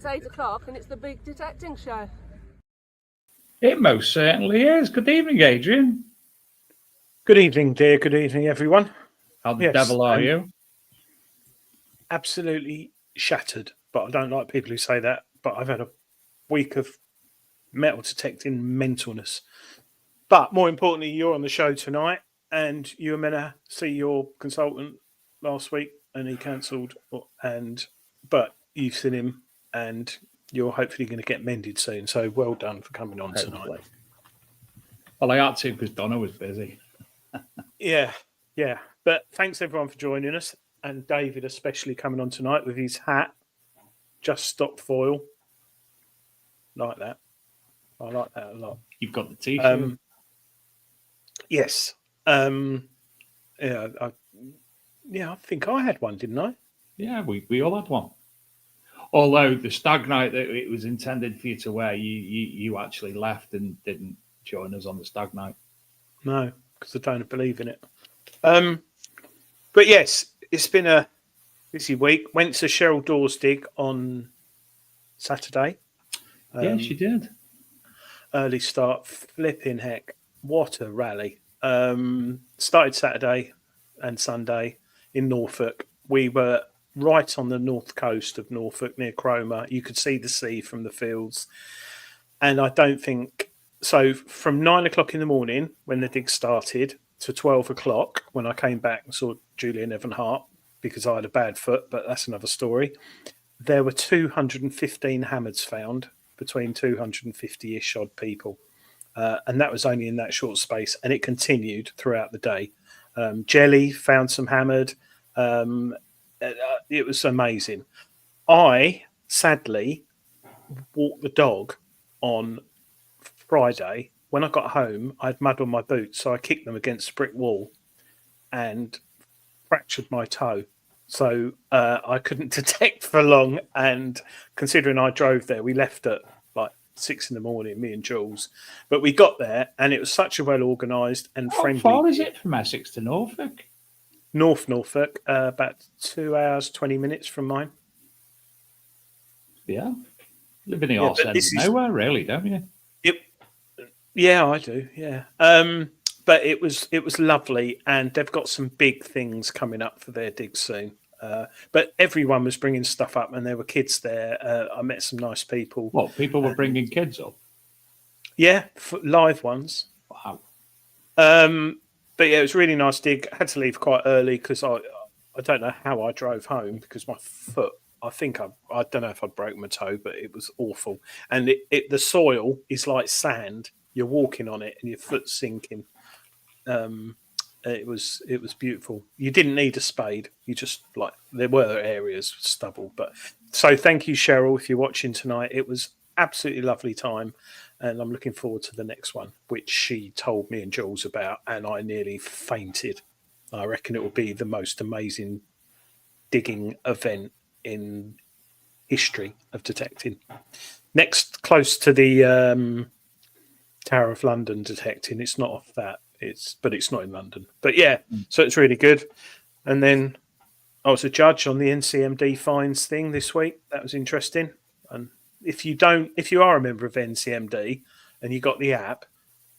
It's 8 o'clock and it's the big detecting show. It most certainly is. Good evening, Adrian. Good evening, dear. Good evening, everyone. How the devil are you? Absolutely shattered. But I don't like people who say that. But I've had a week of metal detecting mentalness. But more importantly, you're on the show tonight, and you were meant to see your consultant last week, and he cancelled. But you've seen him, and you're hopefully going to get mended soon. So well done for coming on tonight. Well, I had to because Donna was busy. Yeah. But thanks everyone for joining us, and David especially coming on tonight with his hat, just stop foil, like that. I like that a lot. You've got the t-shirt. Yes. Yeah. I think I had one, didn't I? Yeah, we all had one. Although the stag night that it was intended for you to wear, you actually left and didn't join us on the stag night. No, because I don't believe in it. But yes, it's been a busy week. Went to Cheryl Dawes' dig on Saturday. Yeah, she did. Early start, flipping heck. What a rally. Started Saturday and Sunday in Norfolk. We were right on the north coast of Norfolk near Cromer. You could see the sea from the fields. And I don't think... So from 9 o'clock in the morning when the dig started to 12 o'clock when I came back and saw Julian Evan Hart because I had a bad foot, but that's another story. There were 215 hammers found between 250-ish odd people. And that was only in that short space. And it continued throughout the day. Jelly found some hammered. It was amazing. I, sadly, walked the dog on Friday. When I got home, I had mud on my boots. So I kicked them against a brick wall and fractured my toe. So I couldn't detect for long. And considering I drove there, we left at 6 in the morning, me and Jules. But we got there, and it was such a well-organised and friendly... How far is it from Essex to Norfolk? Norfolk, about 2 hours, 20 minutes from mine. Yeah. Live in the arse end of nowhere, really, don't you? Yeah, I do, yeah. But it was lovely, and they've got some big things coming up for their dig soon. But everyone was bringing stuff up, and there were kids there. I met some nice people. What, people were bringing kids up? Yeah, live ones. Wow. But yeah, it was a really nice dig. I had to leave quite early because I don't know how I drove home because my foot, I don't know if I broke my toe, but it was awful. And the soil is like sand. You're walking on it and your foot's sinking. It was beautiful. You didn't need a spade. You just there were areas of stubble. But so thank you, Cheryl, if you're watching tonight. It was absolutely lovely time, and I'm looking forward to the next one, which she told me and Jules about, and I nearly fainted. I reckon it will be the most amazing digging event in history of detecting. Next, close to the Tower of London detecting. It's not off that. But it's not in London. But yeah, so it's really good. And then I was a judge on the NCMD fines thing this week. That was interesting. And if you are a member of NCMD and you got the app,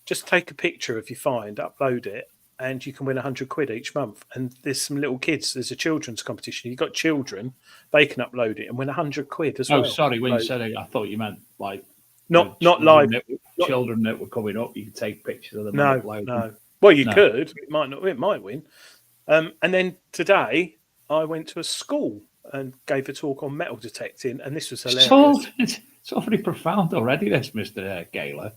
just take a picture of your fine, upload it, and you can win £100 each month. And there's some little kids. There's a children's competition. You've got children, they can upload it and win £100 as well. Oh, sorry, when you said it, I thought you meant not live. Children that were coming up, you could take pictures of them. No. Well, you could. It might not. It might win. And then today, I went to a school and gave a talk on metal detecting, and this was hilarious. It's already profound already, this, Mr. Gaylor.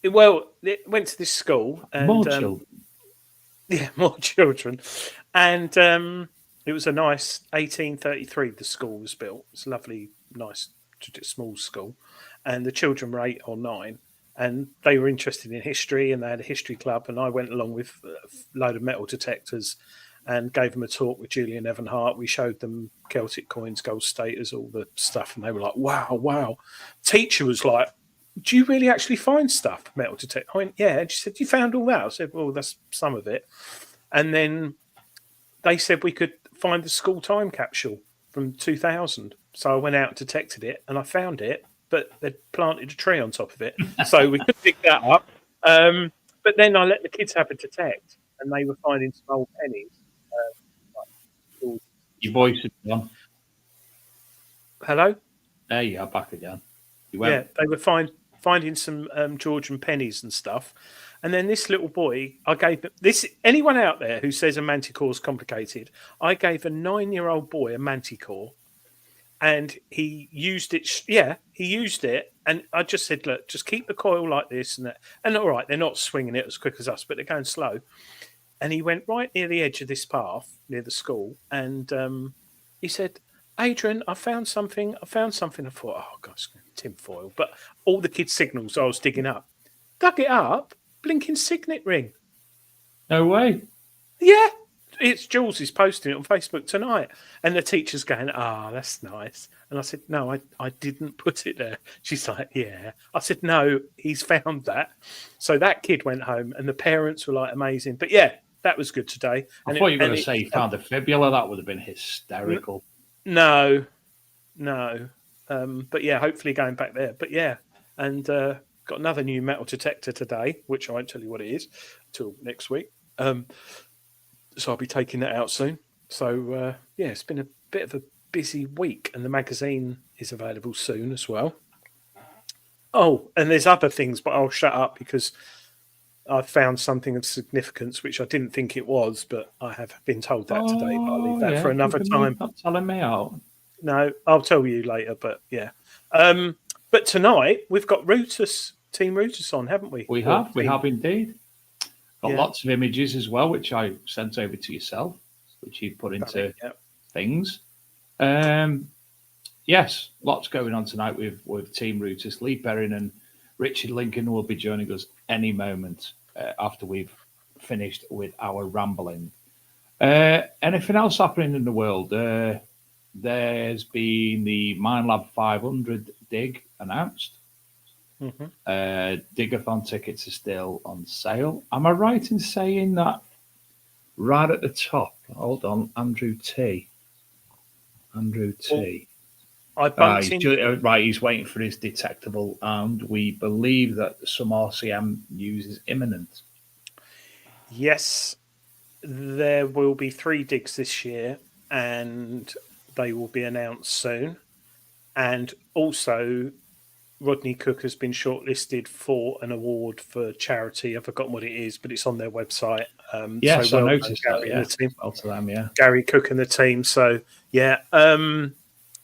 Well, it went to this school. And, more children. Yeah, more children. And it was a nice 1833, the school was built. It's a lovely, nice, small school. And the children were 8 or 9. And they were interested in history, and they had a history club. And I went along with a load of metal detectors and gave them a talk with Julian Evan Hart. We showed them Celtic coins, gold staters, all the stuff. And they were like, wow. Teacher was like, do you really actually find stuff, metal detector? I went, yeah. And she said, you found all that? I said, well, that's some of it. And then they said we could find the school time capsule from 2000. So I went out and detected it, and I found it. But they'd planted a tree on top of it. So we could pick that up. But then I let the kids have a detect, and they were finding some old pennies Your voice is gone. Hello? There you are, back again. Yeah, they were finding some Georgian pennies and stuff. And then this little boy, I gave this. Anyone out there who says a manticore is complicated, I gave a 9-year-old boy a manticore, and he used it. Yeah, he used it, and I just said, "Look, just keep the coil like this and that." And all right, they're not swinging it as quick as us, but they're going slow. And he went right near the edge of this path near the school, and he said, "Adrian, I found something. I found something." I thought, "Oh gosh, tinfoil!" But all the kids' signals I was digging up, dug it up. Blinking signet ring. No way. Yeah. It's Jules is posting it on Facebook tonight. And the teacher's going, that's nice. And I said, no, I didn't put it there. She's like, yeah. I said, no, he's found that. So that kid went home and the parents were like, amazing. But yeah, that was good today. I thought you were going to say he found a fibula. That would have been hysterical. No. But yeah, hopefully going back there. But yeah. And got another new metal detector today, which I won't tell you what it is till next week. So I'll be taking that out soon. So yeah, it's been a bit of a busy week, and the magazine is available soon as well. Oh, and there's other things, but I'll shut up because I've found something of significance, which I didn't think it was, but I have been told that today. But I'll leave that for another time. Not telling me out. No, I'll tell you later. But yeah. But tonight we've got Rutus, Team Rutus on, haven't we? We have indeed. Got lots of images as well, which I sent over to yourself, which you put into things. Yes, lots going on tonight with Team Rutus. Lee Perrin and Richard Lincoln will be joining us any moment after we've finished with our rambling. Anything else happening in the world? There's been the Minelab 500 dig announced. Digathon tickets are still on sale. Am I right in saying that right at the top? Hold on, Andrew T. I bumped into... Right, he's waiting for his detectable, and we believe that some RCM news is imminent. Yes, there will be 3 digs this year, and they will be announced soon. And also, Rodney Cook has been shortlisted for an award for charity. I've forgotten what it is, but it's on their website. Yes, so I noticed Gary that. and the team. Well to them, yeah. Gary Cook and the team. So, yeah.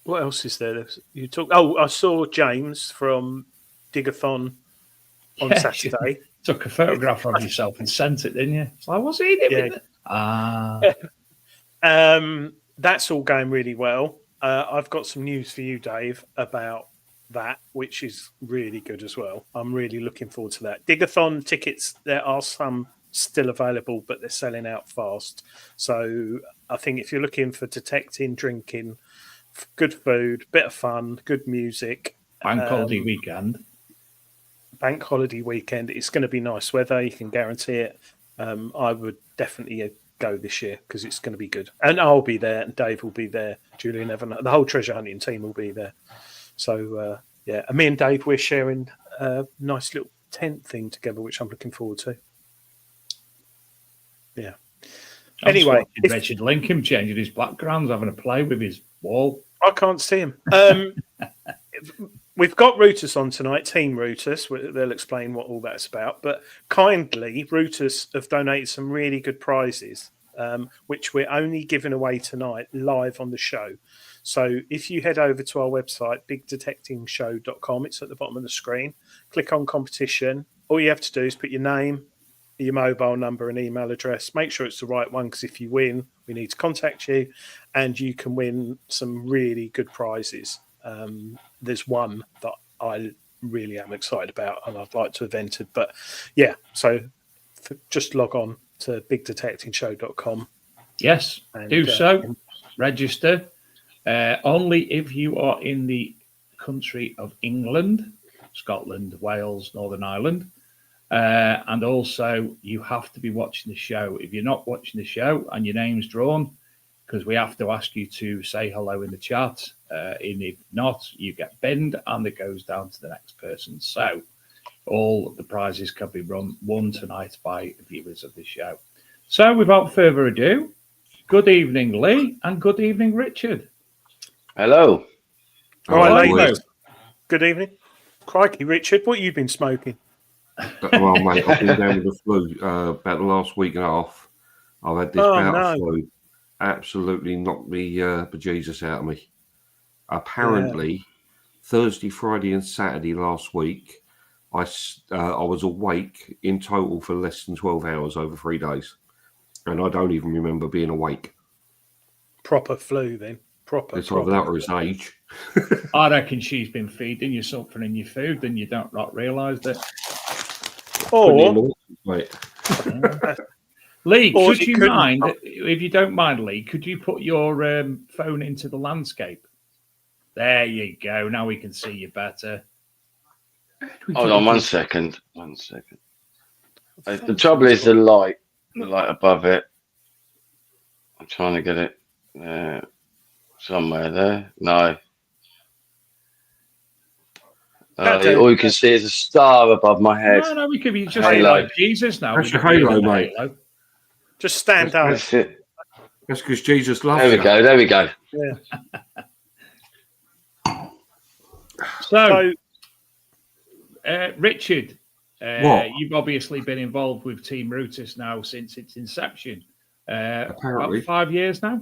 What else is there? You talk. Oh, I saw James from Digathon on Saturday. Took a photograph of yourself and sent it, didn't you? It's like, what's he doing? That's all going really well. I've got some news for you, Dave, about that, which is really good as well. I'm really looking forward to that. Digathon tickets, there are some still available, but they're selling out fast. So I think if you're looking for detecting, drinking, good food, bit of fun, good music. Bank holiday weekend. Bank holiday weekend. It's going to be nice weather. You can guarantee it. I would definitely go this year because it's going to be good. And I'll be there, and Dave will be there. Julian Evan, the whole treasure hunting team will be there. So, yeah. And me and Dave, we're sharing a nice little tent thing together, which I'm looking forward to. Yeah. Anyway, Richard Lincoln changing his backgrounds, having a play with his wall. I can't see him. We've got Rutus on tonight, Team Rutus. They'll explain what all that's about. But kindly, Rutus have donated some really good prizes, which we're only giving away tonight live on the show. So if you head over to our website, bigdetectingshow.com, it's at the bottom of the screen. Click on competition. All you have to do is put your name, your mobile number and email address. Make sure it's the right one, because if you win, we need to contact you, and you can win some really good prizes. There's one that I really am excited about and I'd like to have entered. But yeah, so just log on to bigdetectingshow.com. Yes, do so. Register. Only if you are in the country of England, Scotland, Wales, Northern Ireland. And also, you have to be watching the show. If you're not watching the show and your name's drawn, because we have to ask you to say hello in the chat. And if not, you get binned and it goes down to the next person. So all of the prizes can be won tonight by viewers of the show. So without further ado, Good evening, Lee, and good evening, Richard. Hello. All right, Hello. ladies. Good evening. Crikey, Richard, what have you been smoking? Well, mate, I've been down with the flu about the last week and a half. I've had this bout of flu. Absolutely knocked me bejesus out of me. Apparently, Thursday, Friday, and Saturday last week, I was awake in total for less than 12 hours over 3 days. And I don't even remember being awake. Proper flu, then. It's either that or his age. I reckon she's been feeding you something in your food and you don't not realise it. Or, Lee, could you mind, if you don't mind, Lee, could you put your phone into the landscape? There you go. Now we can see you better. Hold on 1 second. 1 second. The trouble is the light above it. I'm trying to get it somewhere there. No. All you can see is a star above my head. No, we could be just like Jesus now. That's your halo, mate. Halo. Just stand up. That's it. That's because Jesus loves you. There we go. Yeah. So Richard, what? you've obviously been involved with Team Rutus now since its inception. Apparently. About 5 years now?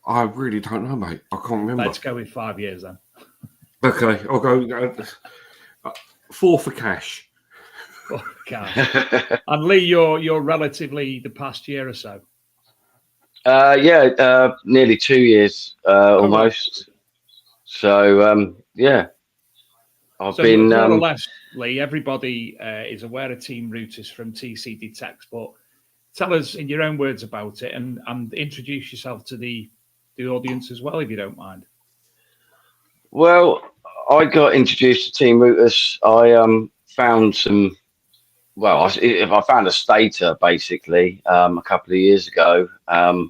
I really don't know, mate. I can't remember. Let's go with 5 years then. Okay, I'll go 4 for cash. And Lee, you're relatively the past year or so. Nearly 2 years almost. So I've been more or less, Lee. Everybody is aware of Team Rutus from TC Detects, but tell us in your own words about it and introduce yourself to the audience as well, if you don't mind. Well, I got introduced to Team Rutus. I found some. Well, I found a stator basically a couple of years ago.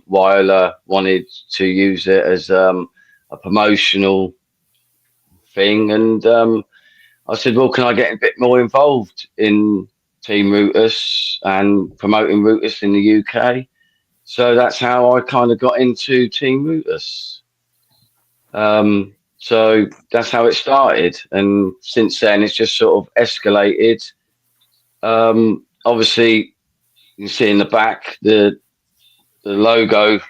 Weiler wanted to use it as a promotional thing, and I said, "Well, can I get a bit more involved in Team Rutus and promoting Rutus in the UK?" So that's how I kind of got into Team Rutus. So that's how it started, and since then it's just sort of escalated. Obviously, you can see in the back the logo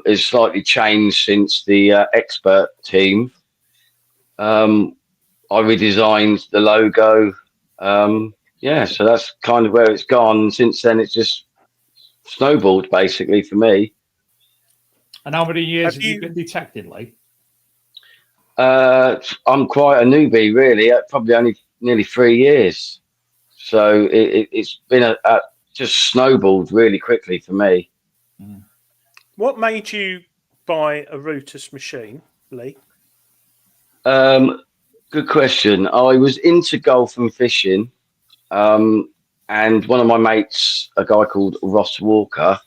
is slightly changed since the expert team. I redesigned the logo. So that's kind of where it's gone. Since then, it's just snowballed basically for me. And how many years have you been detecting, Lee? I'm quite a newbie, really. Probably only nearly 3 years. So it's been just snowballed really quickly for me. What made you buy a Rutus machine, Lee? Good question. I was into golf and fishing, and one of my mates, a guy called Ross Walker,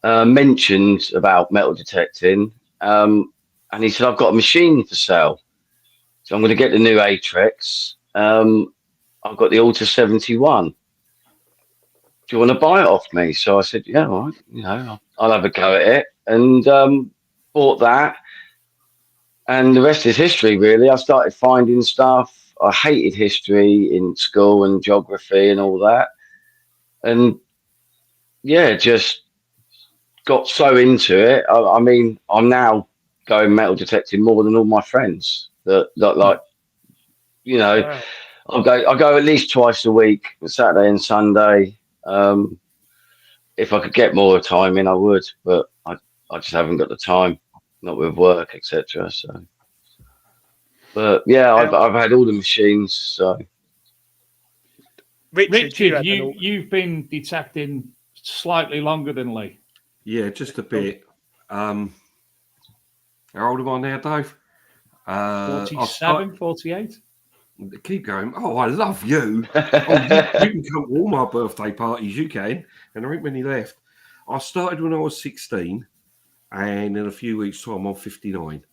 mentioned about metal detecting, and he said, "I've got a machine for sale, so I'm going to get the new Atrex. I've got the Alta 71. Do you want to buy it off me?" So I said, "Yeah, all right, I'll have a go at it," and bought that. And the rest is history, really. I started finding stuff. I hated history in school and geography and all that. And just got so into it. I mean, I'm now going metal detecting more than all my friends. Wow. I go at least twice a week, Saturday and Sunday. If I could get more time in, I would, but I just haven't got the time, not with work, etc. So, but yeah, I've had all the machines. So, Richard, you've been detecting slightly longer than Lee. Yeah, just a bit. How old am I now, Dave? 47, 48. Keep going. Oh, I love you. You can come to all my birthday parties, you can. And there ain't many left. I started when I was 16, and in a few weeks' time, I'm 59.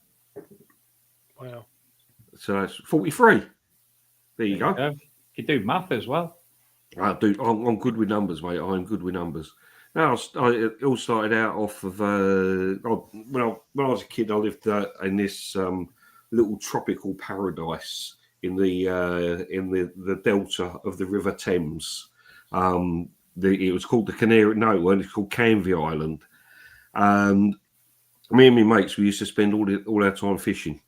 Wow. So that's 43. There you go. You do math as well. I do. I'm good with numbers, mate. I'm good with numbers. No, it all started out off of when I was a kid. I lived in this little tropical paradise in the delta of the River Thames. It was called the Canary. No, it wasn't. It's called Canvey Island. And me and my mates, we used to spend all our time fishing,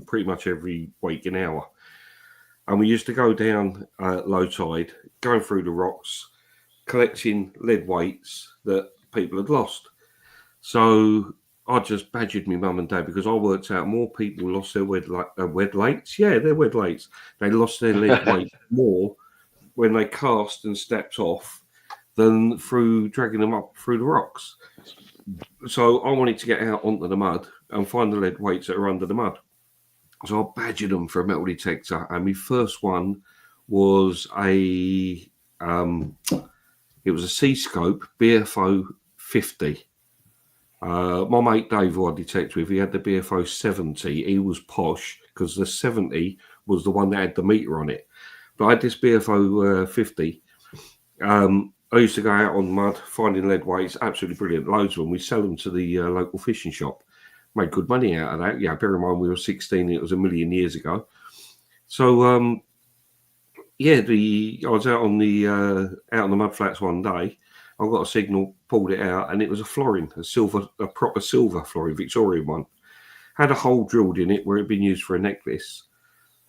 pretty much every waking hour. And we used to go down low tide, going through the rocks, collecting lead weights that people had lost. So I just badgered my mum and dad because I worked out more people lost their wed weights. Yeah, their wed weights. They lost their lead weight more when they cast and stepped off than through dragging them up through the rocks. So I wanted to get out onto the mud and find the lead weights that are under the mud. So I badgered them for a metal detector, and my first one was a C-scope BFO 50. My mate Dave, who I detect with, he had the BFO 70. He was posh because the 70 was the one that had the meter on it. But I had this BFO 50. I used to go out on mud, finding lead weights, absolutely brilliant, loads of them. We sell them to the local fishing shop. Made good money out of that. Yeah, bear in mind we were 16, it was a million years ago. So, I was out on the mud flats one day. I got a signal, pulled it out, and it was a florin, a proper silver florin, Victorian one. Had a hole drilled in it where it'd been used for a necklace.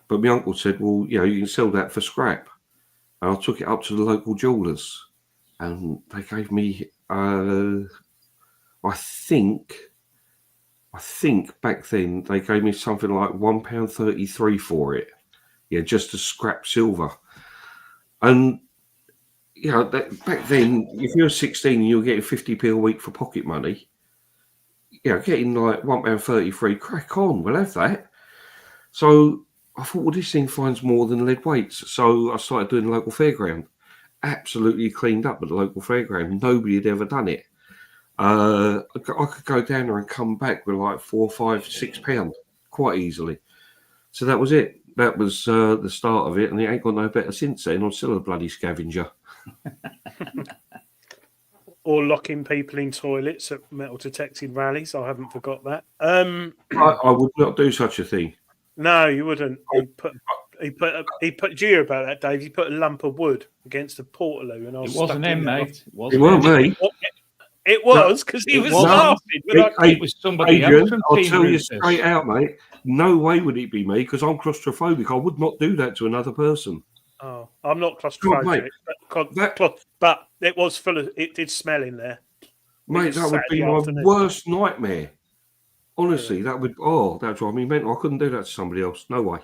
But my uncle said, well, you can sell that for scrap. And I took it up to the local jewellers. And they gave me, I think back then they gave me something like £1.33 for it. Yeah, just to scrap silver. And, back then, if you were 16 and you were getting 50p a week for pocket money, getting like £1.33, crack on, we'll have that. So I thought, well, this thing finds more than lead weights. So I started doing the local fairground. Absolutely cleaned up at the local fairground. Nobody had ever done it. I could go down there and come back with like £4, £5, £6 quite easily. So that was it. That was the start of it, and it ain't got no better since then. I'm still a bloody scavenger. Or locking people in toilets at metal detecting rallies. I haven't forgot that. I would not do such a thing. No, you wouldn't. He put. Did you hear about that, Dave? He put a lump of wood against a portaloo, and I was. It wasn't him, mate. It wasn't me. It was because he was laughing. It was somebody else from I'll Team tell you Rutus. straight out, mate. No way would it be me because I'm claustrophobic. I would not do that to another person. Oh, I'm not claustrophobic, but it was full of. It did smell in there, mate. That would be my worst nightmare. Honestly, that would. Oh, that drive me mental. I couldn't do that to somebody else. No way.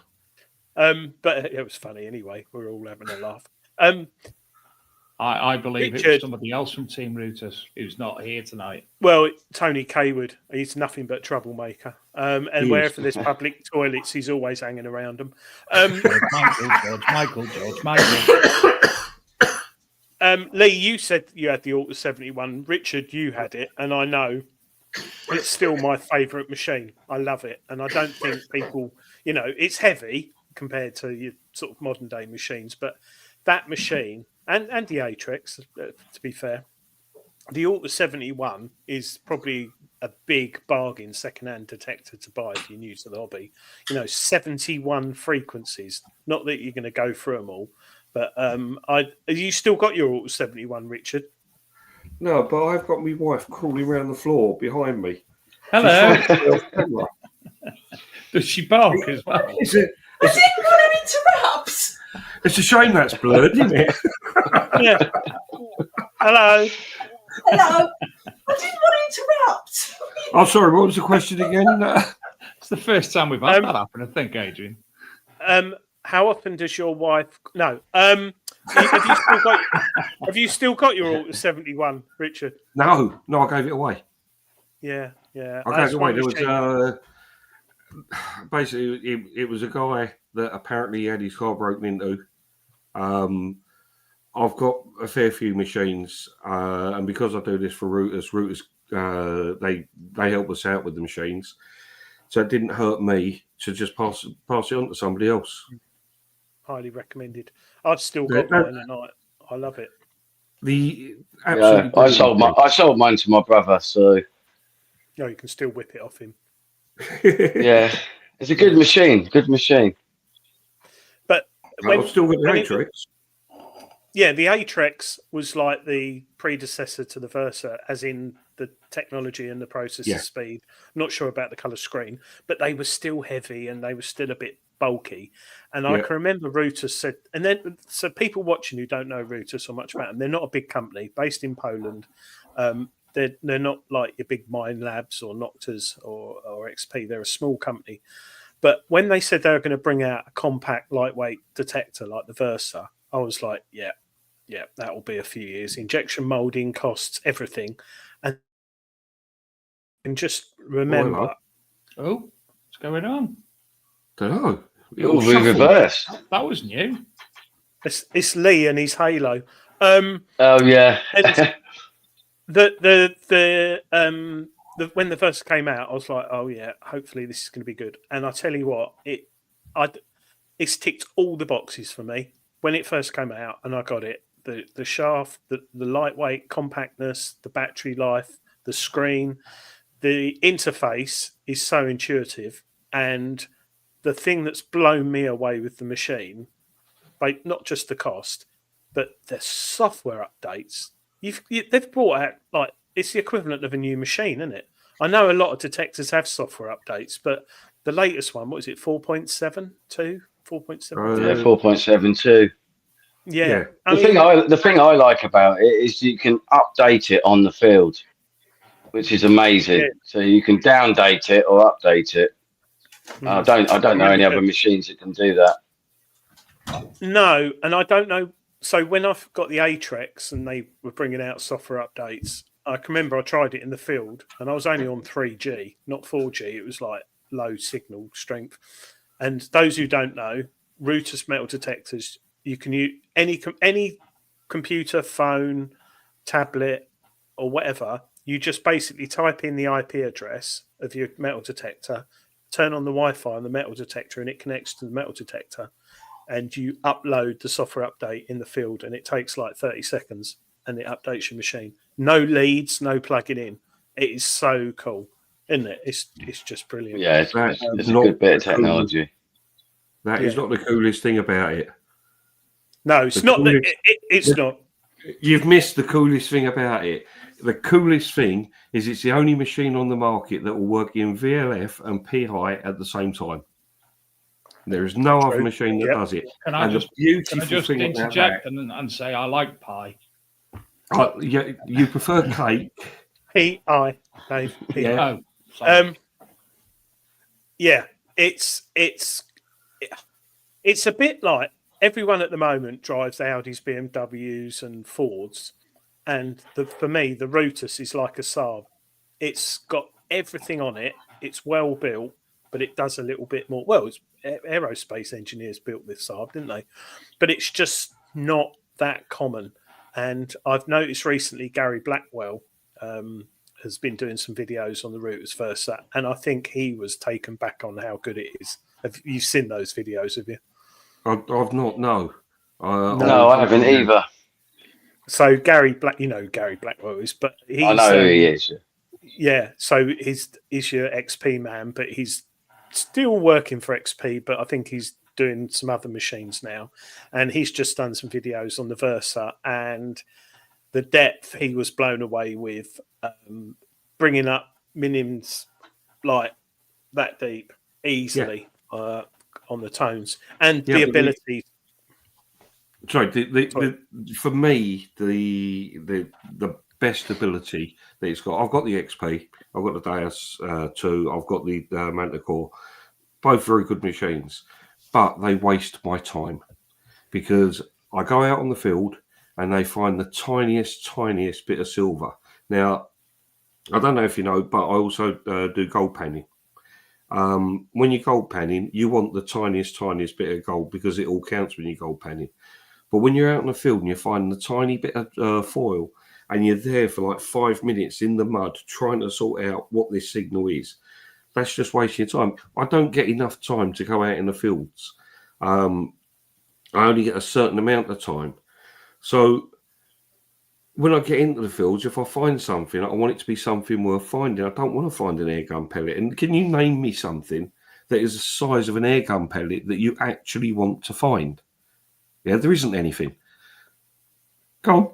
But it was funny anyway. We were all having a laugh. I believe Richard, it was somebody else from Team Rutus who's not here tonight. Well, Tony Kaywood. He's nothing but a troublemaker. And wherever there's public toilets, he's always hanging around them. Michael. Lee, you said you had the Auto 71. Richard, you had it, and I know it's still my favourite machine. I love it, and I don't think people, it's heavy compared to your sort of modern day machines, but that machine. And the Atrix, to be fair, the Auto 71 is probably a big bargain second-hand detector to buy if you're new to the hobby. 71 frequencies. Not that you're going to go through them all, but have you still got your Auto 71, Richard? No, but I've got my wife crawling around the floor behind me. Hello. Does she bark as well? I didn't want to interrupt. It's a shame that's blurred, isn't it? Yeah. Hello. I didn't want to interrupt. Oh, sorry. What was the question again? It's the first time we've had that happen, I think, Adrian. How often does your wife? No. Have you still got your Auto 71, Richard? No, I gave it away. Yeah. I gave it away. There was basically it was a guy that apparently had his car broken into. I've got a fair few machines, and because I do this for Rutus, they help us out with the machines, so it didn't hurt me to just pass it on to somebody else. Highly recommended. I've still got mine, and I love it. The Yeah, absolutely I sold mine to my brother, so No, you can still whip it off him. yeah, it's a good machine. Good machine. But I've still got the when Matrix. yeah, the Atrex was like the predecessor to the Versa, as in the technology and the processor speed. Not sure about the colour screen, but they were still heavy and they were still a bit bulky. And I can remember Rutus said, and then so people watching who don't know Rutus or much about them, they're not a big company based in Poland. They're not like your big Mind Labs or Noctas or XP. They're a small company. But when they said they were going to bring out a compact, lightweight detector like the Versa, I was like, yeah, that will be a few years. Injection molding costs everything. And just remember. Oh, what's going on? Don't know. Oh, we reversed. That was new. It's Lee and his Halo. Oh yeah. When the Versa came out, I was like, oh yeah, hopefully this is going to be good. And I tell you what, it's ticked all the boxes for me when it first came out, and I got it. The shaft, the lightweight compactness, the battery life, the screen, the interface is so intuitive, and the thing that's blown me away with the machine, like not just the cost, but the software updates. They've brought out like it's the equivalent of a new machine, isn't it? I know a lot of detectors have software updates, but the latest one, what is it, 4.72? 4.7? Yeah, 4.72. Yeah. The thing I like about it is you can update it on the field, which is amazing. Yeah. So you can downdate it or update it. I don't know any other machines that can do that. No, and I don't know. So when I've got the Atrex and they were bringing out software updates, I can remember I tried it in the field and I was only on 3G, not 4G. It was like low signal strength. And those who don't know, Rutus metal detectors, you can use any computer, phone, tablet, or whatever. You just basically type in the IP address of your metal detector, turn on the Wi-Fi on the metal detector, and it connects to the metal detector. And you upload the software update in the field, and it takes like 30 seconds, and it updates your machine. No leads, no plugging in. It is so cool, isn't it? It's just brilliant. Yeah, it's a good bit of technology. That is not the coolest thing about it. No, it's not. It's not. You've missed the coolest thing about it. The coolest thing is it's the only machine on the market that will work in VLF and PI at the same time. There is no other machine that does it. Can I just interject and say I like pie? You prefer cake? P-I, Dave. Yeah. Yeah, it's a bit like everyone at the moment drives Audis, BMWs, and Fords, and for me, the Rutus is like a Saab. It's got everything on it. It's well built, but it does a little bit more. Well, it's aerospace engineers built this Saab, didn't they? But it's just not that common. And I've noticed recently Gary Blackwell has been doing some videos on the Rutus Versa, and I think he was taken back on how good it is. Have you seen those videos? Have you? I've not. No. No, I haven't either. So Gary Blackwell is, but he's, I know who he is. Yeah, so he's your XP man, but he's still working for XP, but I think he's doing some other machines now. And he's just done some videos on the Versa, and the depth he was blown away with, bringing up minims like that deep easily on the tones, and the ability. For me, the best ability that it's got. I've got the XP. I've got the Deus 2. I've got the Manticore. Both very good machines, but they waste my time because I go out on the field and they find the tiniest bit of silver. Now, I don't know if you know, but I also do gold panning. When you're gold panning, you want the tiniest bit of gold because it all counts when you're gold panning. But when you're out in the field and you find the tiny bit of foil and you're there for like 5 minutes in the mud trying to sort out what this signal is, that's just wasting your time. I don't get enough time to go out in the fields. I only get a certain amount of time. So when I get into the fields, if I find something, I want it to be something worth finding. I don't want to find an air gun pellet. And can you name me something that is the size of an air gun pellet that you actually want to find? Yeah, there isn't anything. Go on.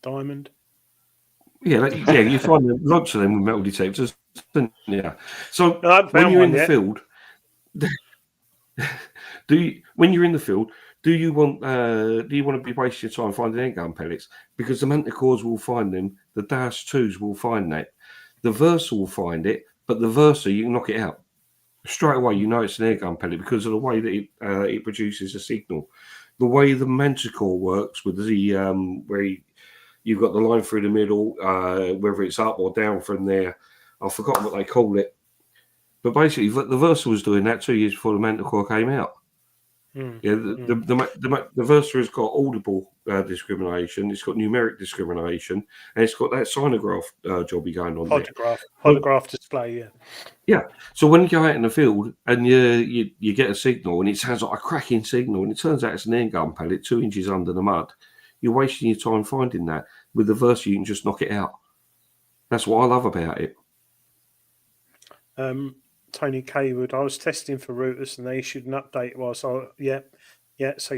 Diamond. Yeah, you find lots of them with metal detectors. Yeah. So when you're in the field, when you're in the field, do you want to be wasting your time finding air gun pellets? Because the Manticores will find them, the Dash 2s will find that, the Versa will find it, but the Versa, you can knock it out. Straight away, you know it's an air gun pellet because of the way that it produces a signal. The way the Manticore works with the where you've got the line through the middle, whether it's up or down from there. I've forgotten what they call it. But basically, the Versa was doing that 2 years before the Manticore came out. Yeah, the Versa has got audible discrimination, it's got numeric discrimination, and it's got that sinograph jobby going on Holograph display, yeah. So when you go out in the field and you get a signal and it sounds like a cracking signal and it turns out it's an air gun pellet 2 inches under the mud, you're wasting your time finding that. With the Versa, you can just knock it out. That's what I love about it. Tony Kaywood, I was testing for Rutus and they issued an update whilst so you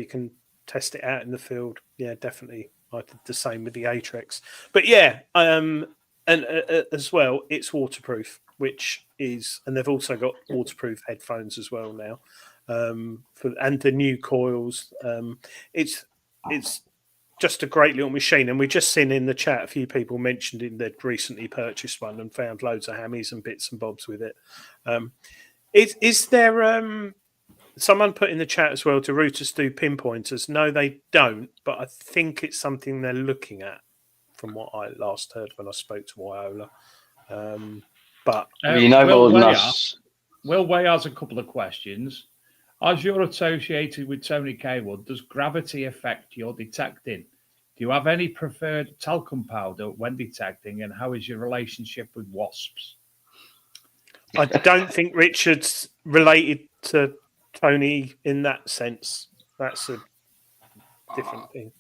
can test it out in the field. Yeah, definitely. I did the same with the Atrex. But and as well, it's waterproof, and they've also got waterproof headphones as well now. And the new coils. It's just a great little machine. And we've just seen in the chat a few people mentioned they'd recently purchased one and found loads of hammies and bits and bobs with it. Is there someone put in the chat as well, do Rutus do pinpointers? No, they don't, but I think it's something they're looking at from what I last heard when I spoke to Wyola. But you know more than us. Will Way has a couple of questions. As you're associated with Tony Kaywood, does gravity affect your detecting? Do you have any preferred talcum powder when detecting, and how is your relationship with wasps? I don't think Richard's related to Tony in that sense. That's a different thing.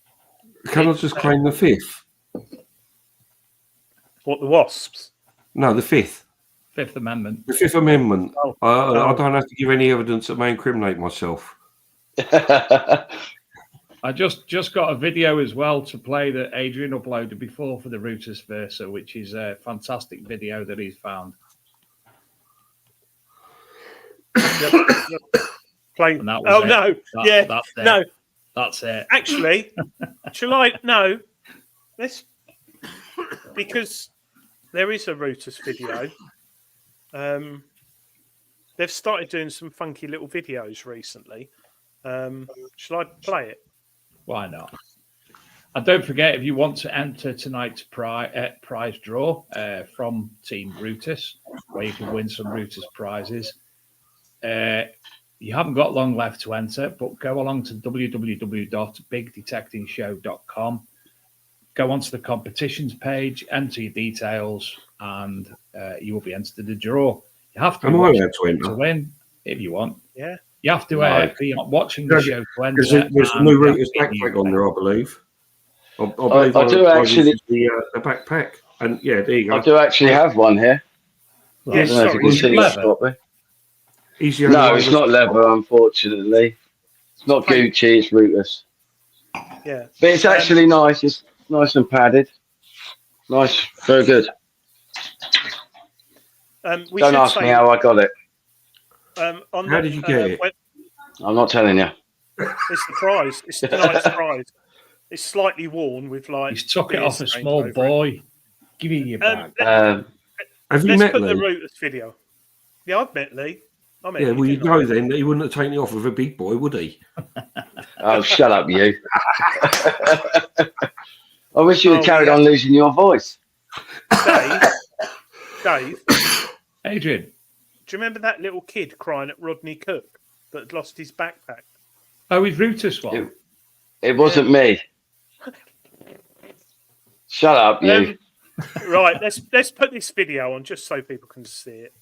Can I just claim the fifth? What, the wasps? No, the fifth. Fifth Amendment. The Fifth Amendment. I don't have to give any evidence that may incriminate myself. I just got a video as well to play that Adrian uploaded before for the Rutus Versa, which is a fantastic video that he's found. Playing. Oh, no. No. That's it. Actually, shall I? No. Because there is a Rutus video. They've started doing some funky little videos recently. Shall I play it? Why not? And don't forget, if you want to enter tonight's prize draw from Team Rutus, where you can win some Rutus prizes, you haven't got long left to enter, but go along to www.bigdetectingshow.com, go onto the competitions page, enter your details, and you will be entered in the draw. You have to to win if you want. Yeah. You have to be watching the show to enter. There's a new Rutus backpack on there, I believe. I do actually. The backpack. And yeah, there you go. I do actually have one here. Yeah, No, it's not leather, unfortunately. It's not Gucci, it's Rutus. Yeah. But it's actually nice. It's nice and padded. Nice, very good. Don't ask me how I got it. How did you get it? I'm not telling you. It's the prize. It's tonight's prize. It's slightly worn with like. He's took it off a small boy. Give me your bag. Have you met Lee? Let's put the Rutus video. Yeah, I've met Lee. Yeah, well, you know then that he wouldn't have taken it off with a big boy, would he? Oh, shut up, you. I wish you had carried on losing your voice. Dave. Adrian. Do you remember that little kid crying at Rodney Cook that had lost his backpack? Oh, his Rutus one? It wasn't me. Shut up, you. Right, let's put this video on just so people can see it.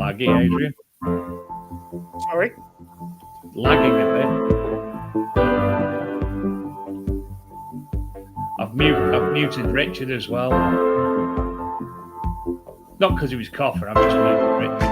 laggy, Adrian. Sorry? Lagging a bit. I've muted Richard as well. Not because he was coughing, I've just muted Richard.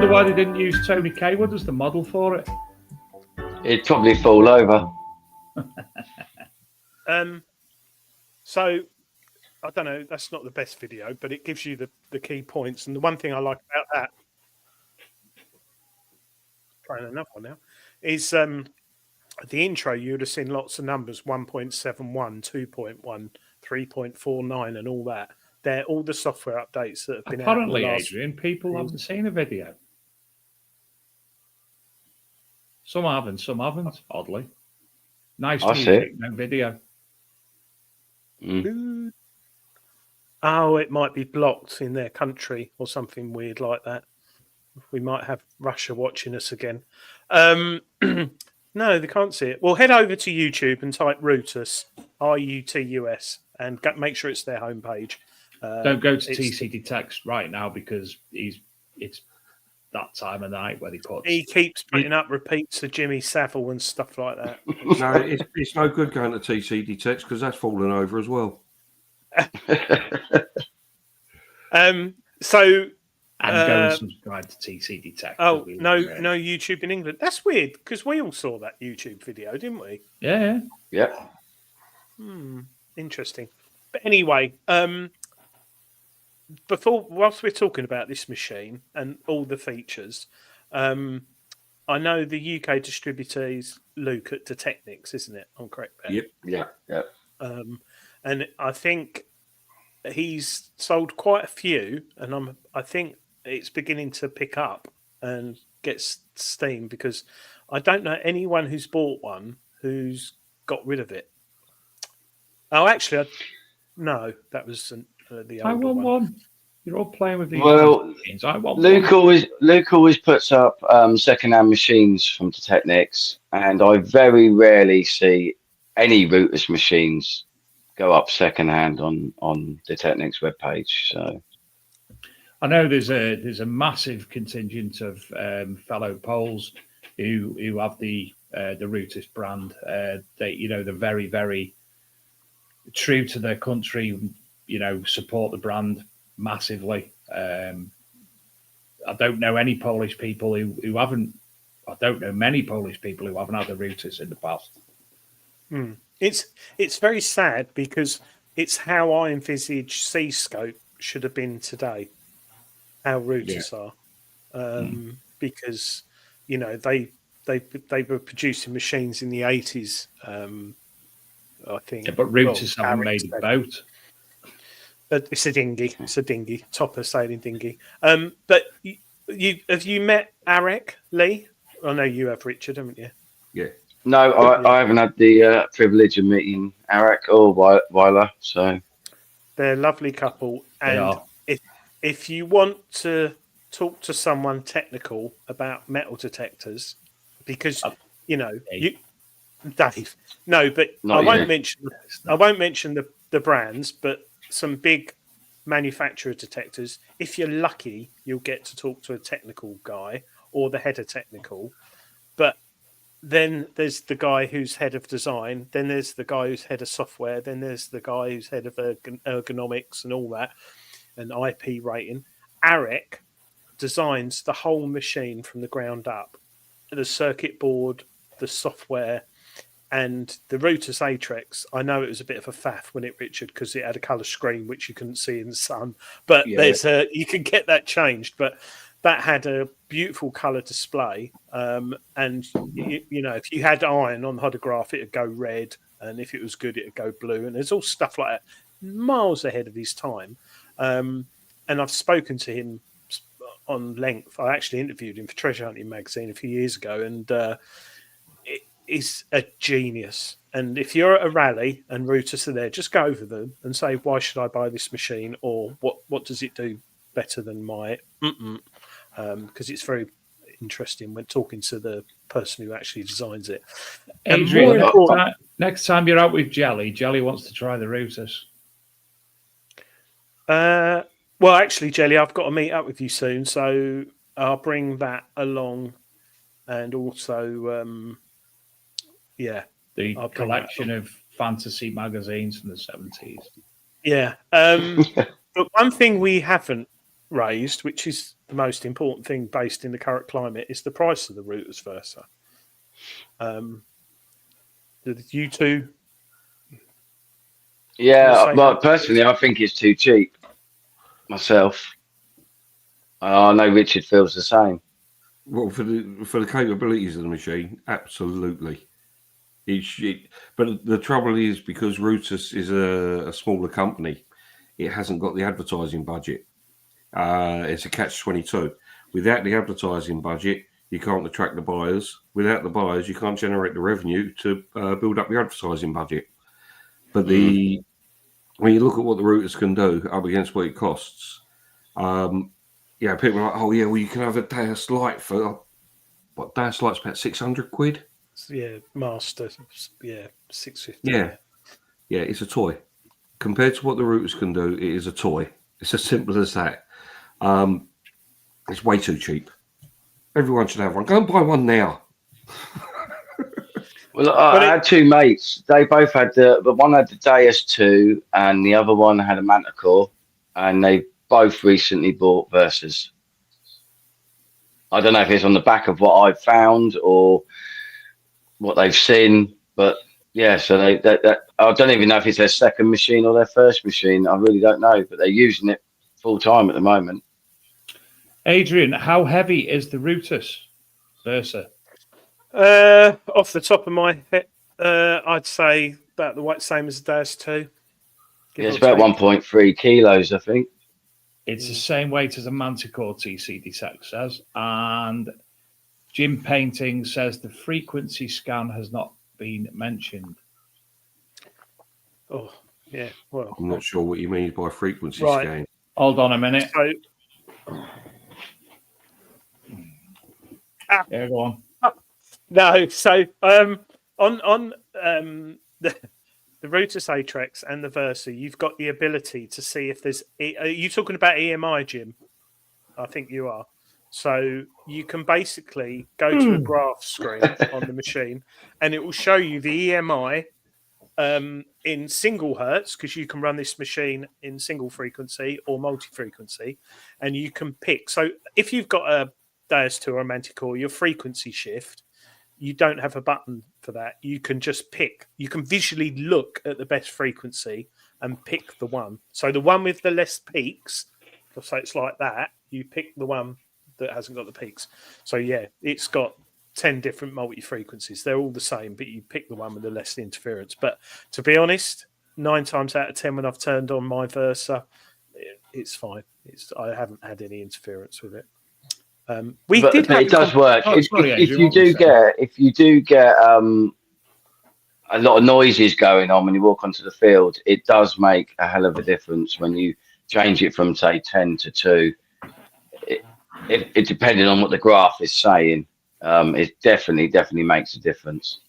Why they didn't use Tony Kaywood as the model for it? It'd probably fall over. So I don't know. That's not the best video, but it gives you the key points. And the one thing I like about that, trying another one now, is the intro. You would have seen lots of numbers: 1.71, 2.1, 3.49, and all that. They're all the software updates that have been apparently, out. Adrian, people haven't seen a video. Some haven't, some haven't, oddly. Nice music, no video. Mm. Oh, it might be blocked in their country or something weird like that. We might have Russia watching us again. No, they can't see it. Well, head over to YouTube and type Rutus, Rutus, and make sure it's their homepage. Don't go to TC Detect right now because it's that time of night where he keeps putting up repeats of Jimmy Savile and stuff like that. No, it's no good going to TC Detect because that's fallen over as well. So and go and subscribe to TC Detect. Oh no YouTube in England. That's weird because we all saw that YouTube video, didn't we? Yeah. Interesting. But anyway, whilst we're talking about this machine and all the features, I know the UK distributor is Luke at Detectnics, isn't it? I'm correct there. Yep. And I think he's sold quite a few, and I think it's beginning to pick up and get steam because I don't know anyone who's bought one who's got rid of it. Oh, actually, no, that was the older I want one. You're all playing with these machines. I want Luke always puts up second-hand machines from Detectnics, and I very rarely see any Rutus machines go up second-hand on Detectnics webpage. So I know there's a massive contingent of fellow Poles who have the Rutus brand. They're very, very true to their country. Support the brand massively. I don't know any Polish people who haven't. I don't know many Polish people who haven't had a Rutus in the past. It's very sad because it's how I envisage C-Scope should have been today. How Rutus are, because they were producing machines in the 80s. I think. Yeah, but Rutus haven't made a boat. It's a dinghy, topper sailing dinghy. But have you met Arek Lee? I know you have, Richard, haven't you? Yeah. No, I haven't had the privilege of meeting Arek or Weiler. So they're a lovely couple, and if you want to talk to someone technical about metal detectors, because Dave. No, but I won't mention the brands, but some big manufacturer detectors. If you're lucky, you'll get to talk to a technical guy or the head of technical. But then there's the guy who's head of design. Then there's the guy who's head of software. Then there's the guy who's head of ergonomics and all that, and IP rating. Arek designs the whole machine from the ground up. The circuit board, the software, and the Rutus Atrix. I know it was a bit of a faff when Richard, because it had a colour screen which you couldn't see in the sun. But you can get that changed. But that had a beautiful colour display. And if you had iron on the hodograph, it'd go red, and if it was good, it'd go blue. And there's all stuff like that, miles ahead of his time. And I've spoken to him on length. I actually interviewed him for Treasure Hunting magazine a few years ago, and it is a genius. And if you're at a rally and Rutus are there, just go over them and say, why should I buy this machine? Or what does it do better than my... Because it's very interesting when talking to the person who actually designs it. Adrian, next time you're out with Jelly wants to try the Rutus. Well, actually, Jelly, I've got to meet up with you soon, so I'll bring that along. And also, the collection of fantasy magazines from the 70s. Yeah. But one thing we haven't raised, which is the most important thing based in the current climate, is the price of the Rutus Versa. You two? Yeah, well, personally, I think it's too cheap. Myself, I know Richard feels the same. Well, for the capabilities of the machine, absolutely. But the trouble is, because Rutus is a smaller company, it hasn't got the advertising budget. It's a catch-22. Without the advertising budget, you can't attract the buyers. Without the buyers, you can't generate the revenue to build up your advertising budget. But when you look at what the Rutus can do up against what it costs, people are like, oh yeah, well you can have a Deus Light for what? Deus Light's about £600. Yeah, Master. Yeah, £650. Yeah, it's a toy compared to what the Rutus can do. It is a toy. It's as simple as that. It's way too cheap. Everyone should have one. Go and buy one now. Well, I had two mates. They both had the one had the Deus 2 and the other one had a Manticore, and they both recently bought Versas. I don't know if it's on the back of what I've found or what they've seen, but yeah. So I don't even know if it's their second machine or their first machine. I really don't know, but they're using it full time at the moment. Adrian, how heavy is the Rutus Versa? Off the top of my head, I'd say about the same as the Deus 2. Yeah, it's about 1.3 kilos, I think. It's the same weight as a Manticore TC Detect says. And Jim Painting says the frequency scan has not been mentioned. Oh, yeah. Well, I'm not sure what you mean by frequency scan. Hold on a minute. So, Go on. No, so on the Rutus Atrex and the Versa, you've got the ability to see if there's. Are you talking about EMI, Jim? I think you are. So you can basically go to a graph screen on the machine, and it will show you the EMI in single hertz, because you can run this machine in single frequency or multi-frequency, and you can pick. So if you've got a Deus 2 or a Manticore, your frequency shift, you don't have a button for that. You can just pick. You can visually look at the best frequency and pick the one. So the one with the less peaks, so it's like that, you pick the one that hasn't got the peaks. So yeah, it's got 10 different multi-frequencies. They're all the same, but you pick the one with the less interference. But to be honest, 9 times out of 10 when I've turned on my Versa, it's fine. I haven't had any interference with it. But it does work. If you do get a lot of noises going on when you walk onto the field, it does make a hell of a difference when you change it from, say, 10 to 2. It depending on what the graph is saying, it definitely makes a difference.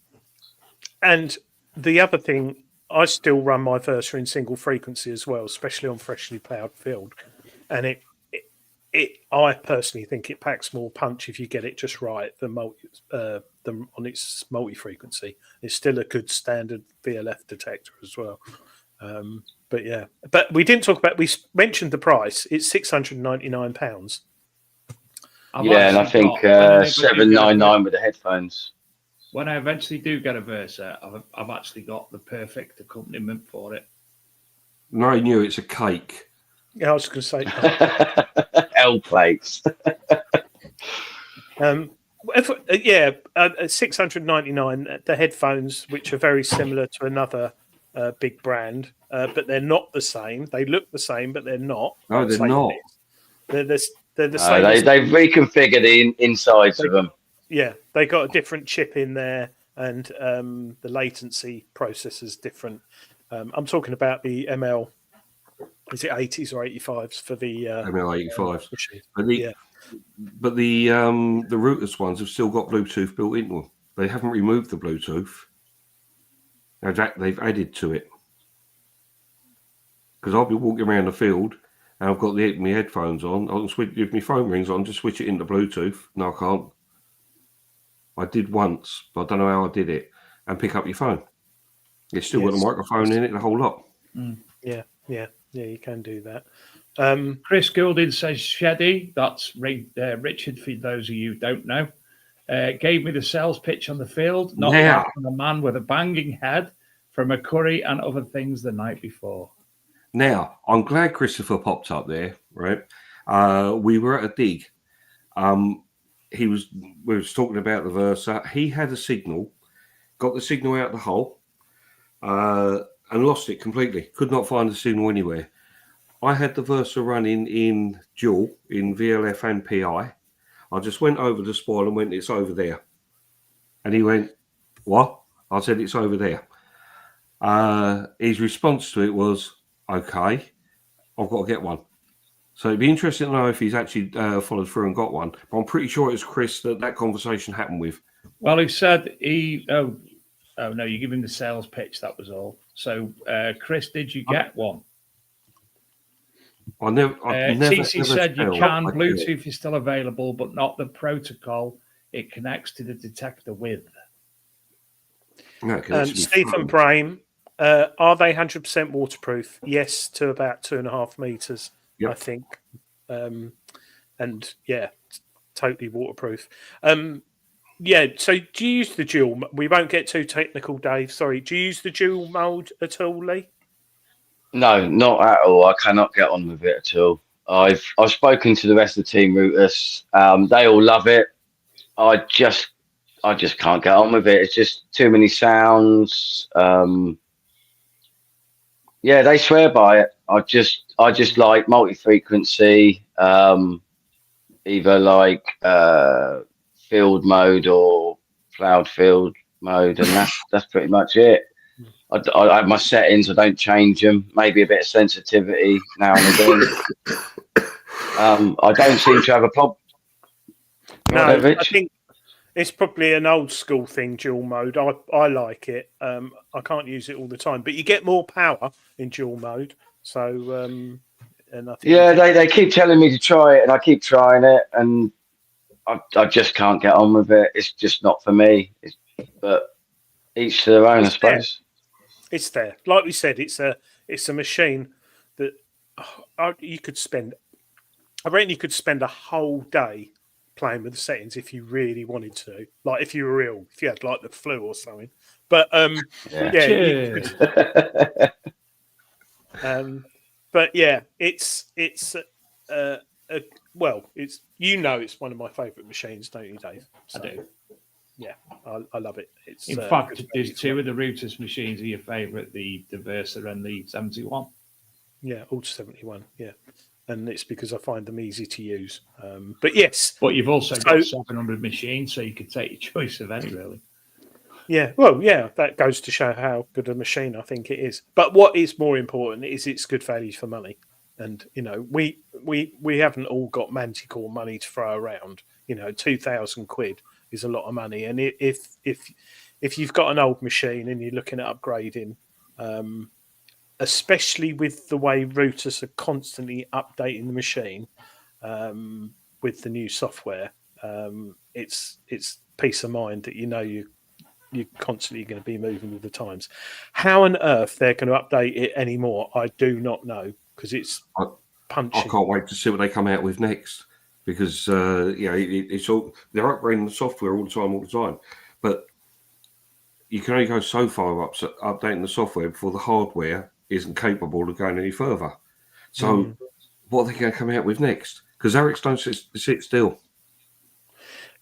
And the other thing, I still run my Versa in single frequency as well, especially on freshly ploughed field, and I personally think it packs more punch if you get it just right than on its multi-frequency. It's still a good standard VLF detector as well. But we didn't talk about. We mentioned the price. It's £699. Yeah, and I think $799 with the headphones. When I eventually do get a Versa, I've actually got the perfect accompaniment for it. No, I knew it's a cake. Yeah, I was going to say L plates. $699. The headphones, which are very similar to another big brand, but they're not the same. They look the same, but they're not. No, they're not. They're They're the same. They've reconfigured the insides of them. Yeah, they got a different chip in there, and the latency processor's different. I'm talking about the ML. Is it 80s or 85s for the ML85s? machine? But the Rutus ones have still got Bluetooth built into them. They haven't removed the Bluetooth. They've added to it. Because I'll be walking around the field and I've got my headphones on. I can switch, if my phone rings on, just switch it into Bluetooth. No, I can't. I did once, but I don't know how I did it. And pick up your phone. It's still got a microphone in it, the whole lot. Yeah, you can do that. Chris Goulding says, Sheddy, that's Richard, for those of you who don't know, gave me the sales pitch on the field, not like from a man with a banging head from a curry and other things the night before. Now, I'm glad Christopher popped up there, right? We were at a dig. We was talking about the Versa. He had a signal, got the signal out the hole, and lost it completely. Could not find the signal anywhere. I had the Versa running in dual, in VLF and PI. I just went over the spoil and went, it's over there. And he went, what? I said, it's over there. His response to it was, okay, I've got to get one. So it'd be interesting to know if he's actually followed through and got one. But I'm pretty sure it was Chris that conversation happened with. Well, he said oh no, you give him the sales pitch, that was all. So, Chris, did you get one? I never. TC said you can. Bluetooth is still available, but not the protocol it connects to the detector with. No, Stephen Brame, are they 100% waterproof? Yes, to about 2.5 meters, I think. And yeah, totally waterproof. So do you use the dual? We won't get too technical, Dave. Sorry. Do you use the dual mode at all, Lee? No, not at all. I cannot get on with it at all. I've spoken to the rest of the Team Rutus. They all love it. I just can't get on with it. It's just too many sounds. Yeah, they swear by it. I just like multi-frequency, either like field mode or cloud field mode, and that's pretty much it. I have my settings. I don't change them. Maybe a bit of sensitivity now and again. I don't seem to have a problem. No, I think it's probably an old school thing, dual mode. I like it. I can't use it all the time, but you get more power in dual mode. So, and I think they keep telling me to try it, and I keep trying it, and I just can't get on with it. It's just not for me. But each to their own, I suppose. It's there. Like we said, it's a machine that you could spend. I reckon you could spend a whole day playing with the settings if you really wanted to. Like if you were ill, if you had like the flu or something. But but yeah, it's it's one of my favourite machines, don't you, Dave? So, I do. Yeah, I love it. It's in fact, there's two of the Rutus machines are your favourite: the Versa and the 71. Yeah, all 71. Yeah, and it's because I find them easy to use. But yes, but you've also got 700 machines, so you could take your choice of any, really. Yeah, well, yeah, that goes to show how good a machine I think it is. But what is more important is it's good value for money. And you know, we haven't all got Manticore money to throw around. You know, 2,000 quid is a lot of money. And if you've got an old machine and you're looking at upgrading, especially with the way Rutus are constantly updating the machine with the new software, it's peace of mind that you know you're constantly going to be moving with the times. How on earth they're going to update it anymore, I do not know, because it's punching. I can't wait to see what they come out with next, because it's all, they're upgrading the software all the time. But you can only go so far up updating the software before the hardware isn't capable of going any further. So what are they going to come out with next? Because Erics don't sit still.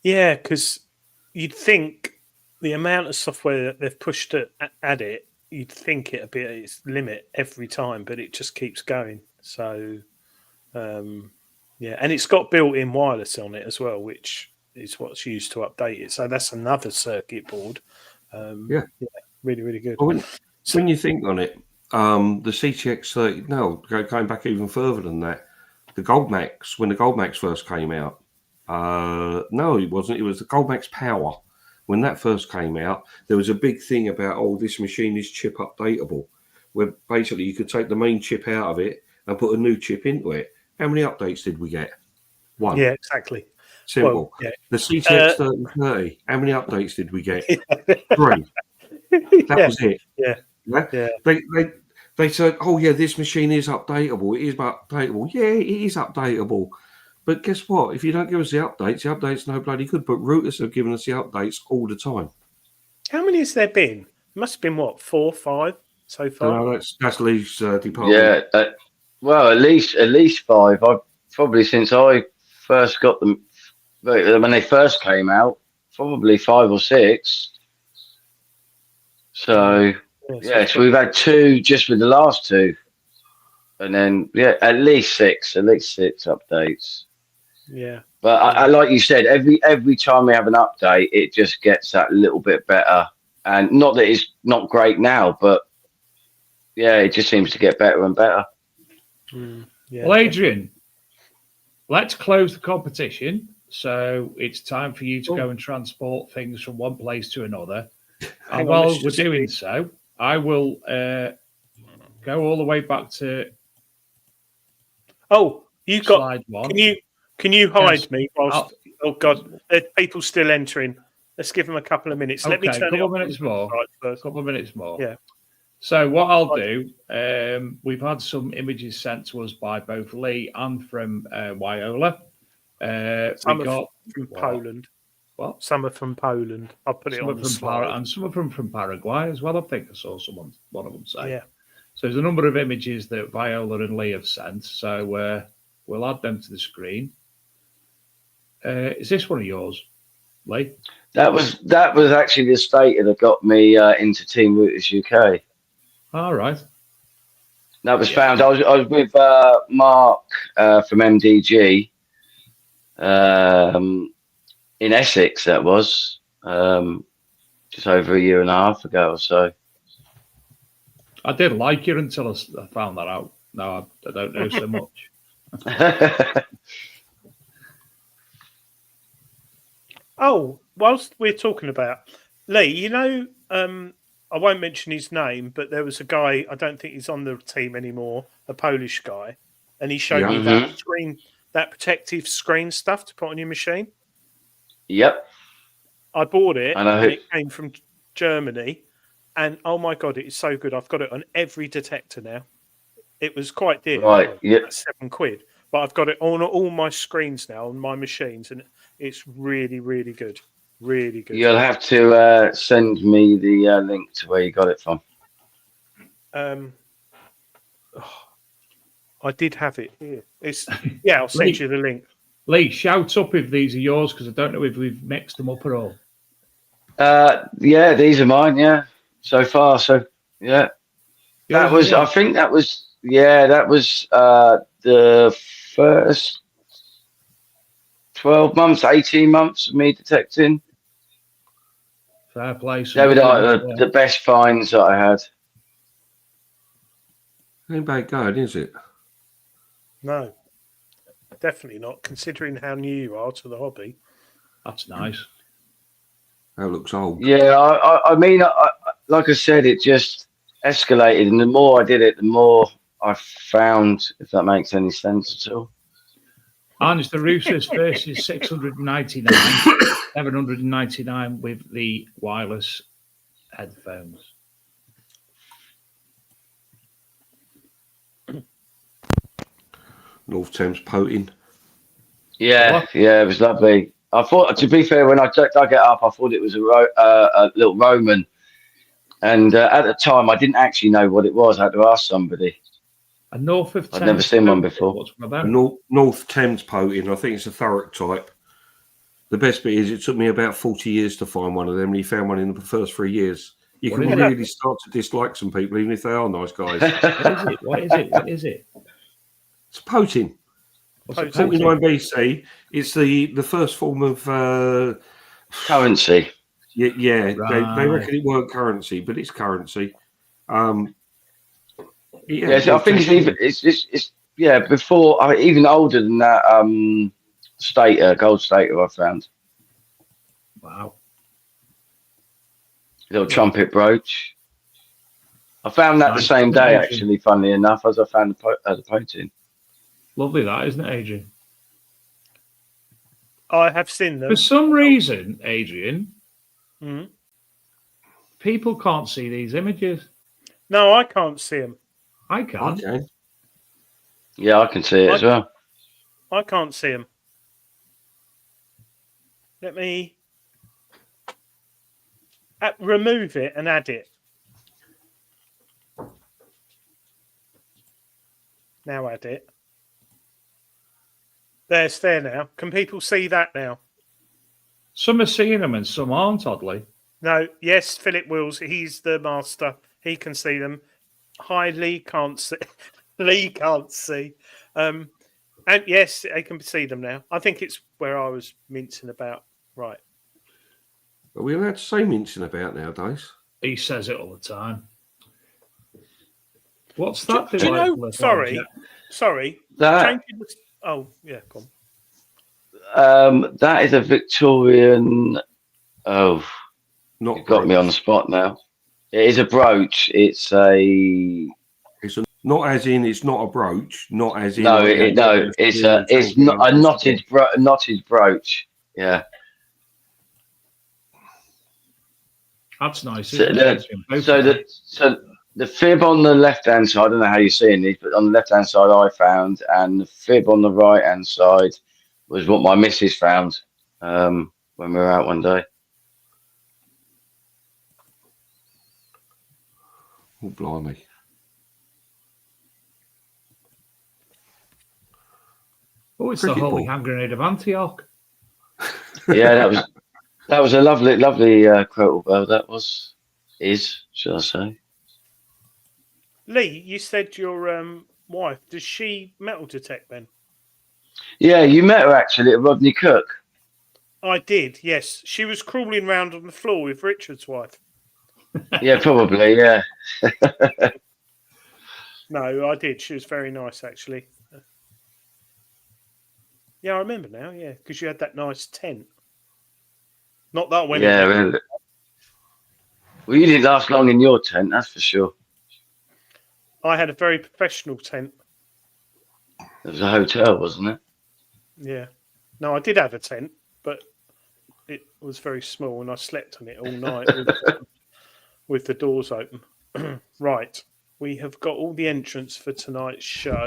Yeah, because you'd think the amount of software that they've pushed at it, you'd think it'd be at its limit every time, but it just keeps going. So, Yeah, and it's got built-in wireless on it as well, which is what's used to update it. So that's another circuit board. Yeah, really, really good. Well, when you think on it, the CTX 30, no, going back even further than that, the Gold Max, when the Gold Max first came out, no, it wasn't. It was the Gold Max Power. When that first came out, there was a big thing about, oh, this machine is chip updatable, where basically you could take the main chip out of it and put a new chip into it. How many updates did we get? One. Yeah, exactly. Simple. Well, yeah. The CTX 3030, how many updates did we get? 3. That was it. Yeah. They said, oh, yeah, this machine is updatable. It is updatable. Yeah, it is updatable. But guess what? If you don't give us the updates no bloody good. But Rutus have given us the updates all the time. How many has there been? It must have been, what, 4 or 5 so far? No, that's Lee's department. Yeah, well, at least 5. I've probably since I first got them when they first came out, probably 5 or 6. So so we've had 2 just with the last 2, and then at least 6 updates. Yeah, but I like you said, every time we have an update, it just gets that little bit better. And not that it's not great now, but it just seems to get better and better. Well, Adrian, let's close the competition. So it's time for you to go and transport things from one place to another. And while we're doing so, I will go all the way back to. Oh, you got slide 1. Can you hide me? Whilst, oh God, people still entering. Let's give them a couple of minutes. Let me turn a couple of minutes more. First. Couple of minutes more. Yeah. So what I'll do, we've had some images sent to us by both Lee and from Wyola. Some are from Poland. What? Some are from Poland. I'll put it on the slide. And some are from Paraguay as well. I think I saw one of them say. Yeah. So there's a number of images that Viola and Lee have sent. So we'll add them to the screen. Is this one of yours, Lee? That was actually the state that got me into Team Rutus UK. All right. That was found. I was with Mark from MDG in Essex. That was just over a year and a half ago or so. I did like you until I found that out. No, I don't know so much. Oh, whilst we're talking about Lee, I won't mention his name, but there was a guy, I don't think he's on the team anymore, a Polish guy, and he showed me that screen, that protective screen stuff to put on your machine. Yep. I bought it, and it came from Germany, and oh my God, it is so good. I've got it on every detector now. It was quite dear, right? Yeah, £7, but I've got it on all my screens now on my machines, and it's really, really good. Really good. You'll have to send me the link to where you got it from. I did have it here. I'll send you the link. Lee, shout up if these are yours, because I don't know if we've mixed them up at all. These are mine. Yeah, so far, so yeah. That was. I think that was. Yeah, that was the first 12 months, 18 months of me detecting. Fair play. They were the best finds that I had. Ain't bad going, is it? No, definitely not, considering how new you are to the hobby. That's nice. That looks old. Yeah, I mean, like I said, it just escalated, and the more I did it, the more I found, if that makes any sense at all. And it's the Rutus versus 699, 799 with the wireless headphones. North Thames Poting. Yeah, it was lovely. I thought, to be fair, when I dug it up, I thought it was a little Roman. And at the time, I didn't actually know what it was. I had to ask somebody. A North of Thames. I'd never seen one before. North Thames Poting. I think it's a Thurrock type. The best bit is it took me about 40 years to find one of them, and he found one in the first 3 years. You can really start to dislike some people, even if they are nice guys. What is it? It's Poting. What's 49 BC. It's the first form of Currency. Yeah. Right. They reckon it weren't currency, but it's currency. Yeah, so I think it's before even older than that gold stater I found. Wow. Little trumpet brooch. I found that the Nice, same isn't it, day, Adrian? actually, funnily enough, as I found the painting. Lovely, that, isn't it, Adrian? I have seen them. For some reason, Adrian, Mhm. people can't see these images. No, I can't see them. I can. Okay. Yeah, I can see it as well. I can't see them. Let me remove it and add it. Now add it. It's there now. Can people see that now? Some are seeing them and some aren't, oddly. No. Yes, Philip Wills. He's the master. He can see them. Hi, Lee can't see. Lee can't see. And yes, they can see them now. I think it's where I was mincing about. Right. Are we allowed to say mincing about nowadays? He says it all the time. What's that? Do you know? Sorry. That Oh, yeah, go on. that is a Victorian. Oh, Not you got me on the spot now. It is a brooch. It's a. Not as in it's not a brooch. Not as in It's not a knotted brooch. Yeah. That's nice. So Isn't it? the fib on the left hand side, I don't know how you're seeing these, but on the left hand side I found, and the fib on the right hand side was what my missus found when we were out one day. Oh, blimey. Oh, it's Cricket the Holy ball. Hand Grenade of Antioch. Yeah, that was a lovely quote bell. That should I say? Lee, you said your wife, does she metal detect then? Yeah, you met her actually at Rodney Cook. I did, yes. She was crawling round on the floor with Richard's wife. Yeah, probably, yeah. No, I did. She was very nice, actually. Yeah, I remember now, yeah, because you had that nice tent. Not that I went in there. Really. Well, you didn't last long in your tent, that's for sure. I had a very professional tent. It was a hotel, wasn't it? Yeah. No, I did have a tent, but it was very small and I slept on it all night with the doors open. Right. We have got all the entrants for tonight's show.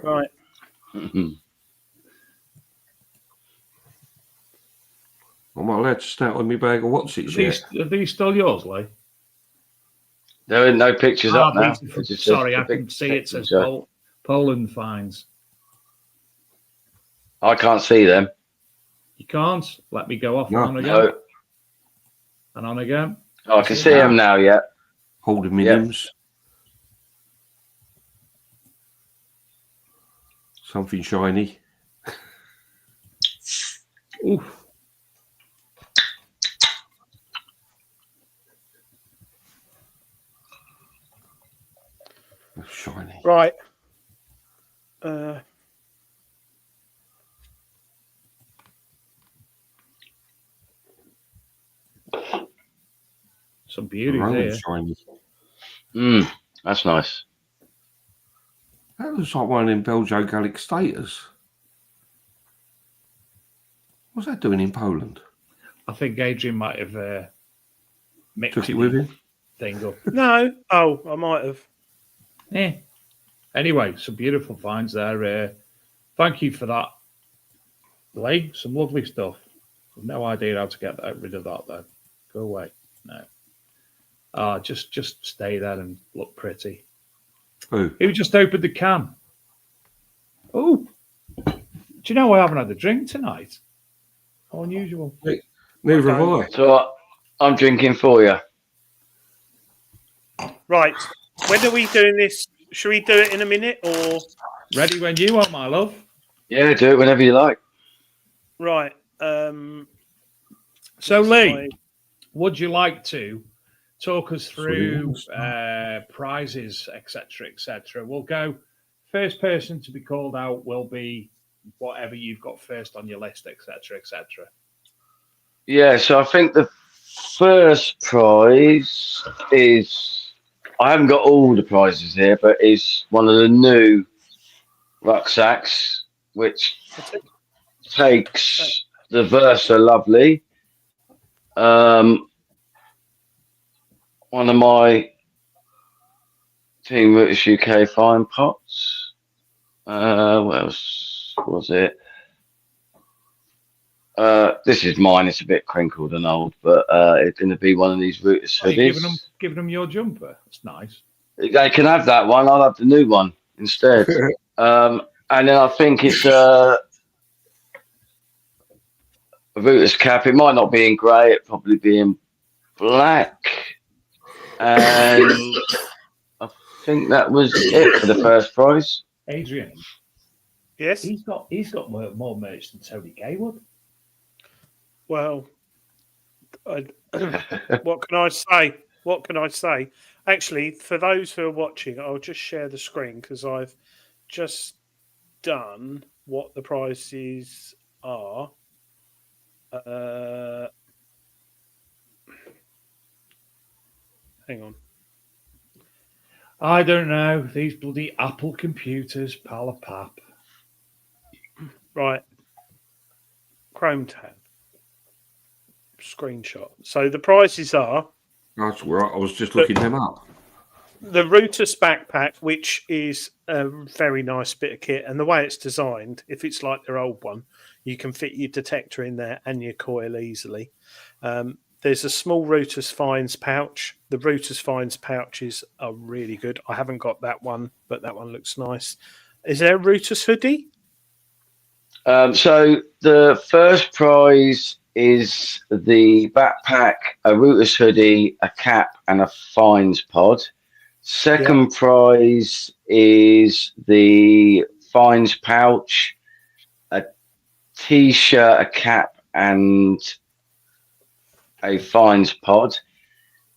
Right. I'm not allowed to start on my bag of what's it yet. Are these still yours, Lee? There are no pictures up now. Sorry, I can see it says Poland finds. I can't see them. You can't? Let me go off No. and on again. No. And on again. Oh, I can see them now, yeah. Holding mediums. Something shiny. Oof. Shiny. Right. Some beauty there. Shiny. That's nice. That looks like one of them Belgio Gallic staters. What's that doing in Poland? I think Adrian might have mixed Took it with him? thing up. No. Oh, I might have. Anyway, some beautiful finds there. Thank you for that, Lee. Some lovely stuff. I've no idea how to get rid of that, though. Go away. No. Just stay there and look pretty. Who? Who just opened the can? Oh, do you know I haven't had a drink tonight? How unusual. Neither have I. So I'm drinking for you. Right. When are we doing this? Should we do it in a minute or? Ready when you are, my love. Yeah, do it whenever you like. Right. So, Lee, would you like to talk us through prizes, etc., etc.? We'll go. First person to be called out will be whatever you've got first on your list, etc., etc. Yeah, so I think the first prize is, I haven't got all the prizes here, but is one of the new rucksacks, which takes the Versa Lovely. One of my Team Rutus UK fine pots. What else was it? This is mine. It's a bit crinkled and old, but it's going to be one of these Rutus hoodies. Giving them your jumper. That's nice. They can have that one. I'll have the new one instead. And then I think it's a Rutus cap. It might not be in grey. It'll probably be in black. And I think that was it for the first prize. Adrian. Yes. He's got more merch than Tony Gaywood. Well, what can I say? What can I say? Actually, for those who are watching, I'll just share the screen because I've just done what the prizes are. Hang on. I don't know. These bloody Apple computers, pal of pap. Right. Chrome tab. Screenshot. So the prizes are. That's right. I was just looking them up. The Rutus backpack, which is a very nice bit of kit, and the way it's designed, if it's like their old one, you can fit your detector in there and your coil easily. There's a small Rutus Finds pouch. The Rutus Finds pouches are really good. I haven't got that one, but that one looks nice. Is there a Rutus hoodie? So the first prize is the backpack, a Rutus hoodie, a cap, and a Finds pod. Second prize is the Finds pouch, a t-shirt, a cap, and a Finds pod.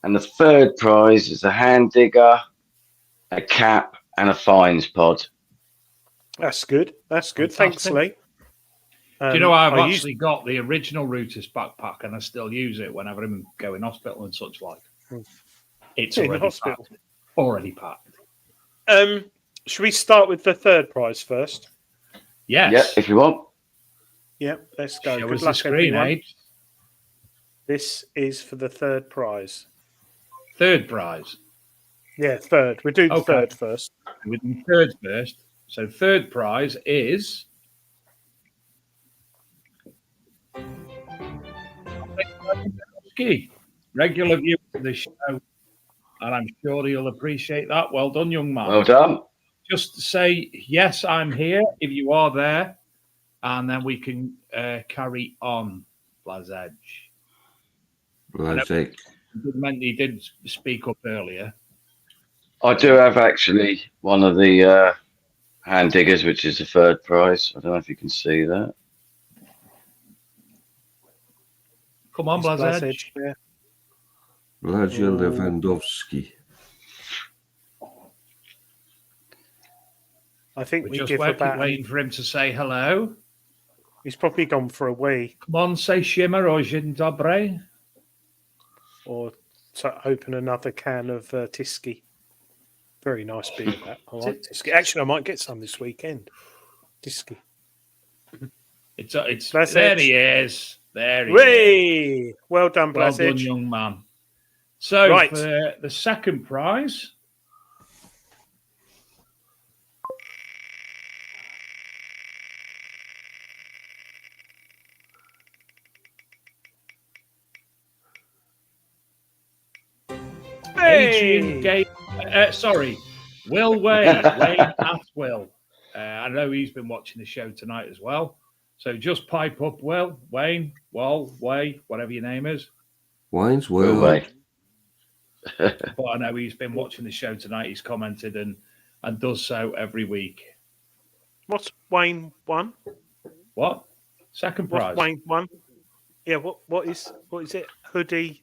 And the third prize is a hand digger, a cap, and a Finds pod. That's good. That's good. Thanks, Lee. Do you know I've actually got the original Rutus backpack and I still use it whenever I'm going hospital and such like. It's already packed. Should we start with the third prize first? Yes. Yeah, if you want. Yeah, let's go. Show us the screen, Abe. This is for the third prize. Third prize? Yeah, third. We'll do the third first. We'll do third first. So third prize is... regular viewer of the show, and I'm sure you'll appreciate that. Well done, young man. Well done. Just say, yes, I'm here, if you are there, and then we can carry on, Blazedge. Blazedge. He did speak up earlier. I do have actually one of the hand diggers, which is the third prize. I don't know if you can see that. Come on, Blazedge. Blaja Lewandowski. I think we just give waiting for him to say hello. He's probably gone for a wee. Come on, say Shimmer or Dzień dobry. Or to open another can of Tyskie. Very nice beer, that. I like Tyskie. Actually, I might get some this weekend. Tyskie. It's there he is. There he is. Well done, Well Blazedge. done, young man. So, for the second prize... Adrian Gay, Will Wayne, Wayne at Will. I know he's been watching the show tonight as well. So just pipe up, Will, Wayne, Wall, Way, whatever your name is. Wayne's Will World. Way. But I know he's been watching the show tonight. He's commented and does so every week. What's Wayne won? What? Second prize. What's Wayne won? Yeah. What is it? Hoodie,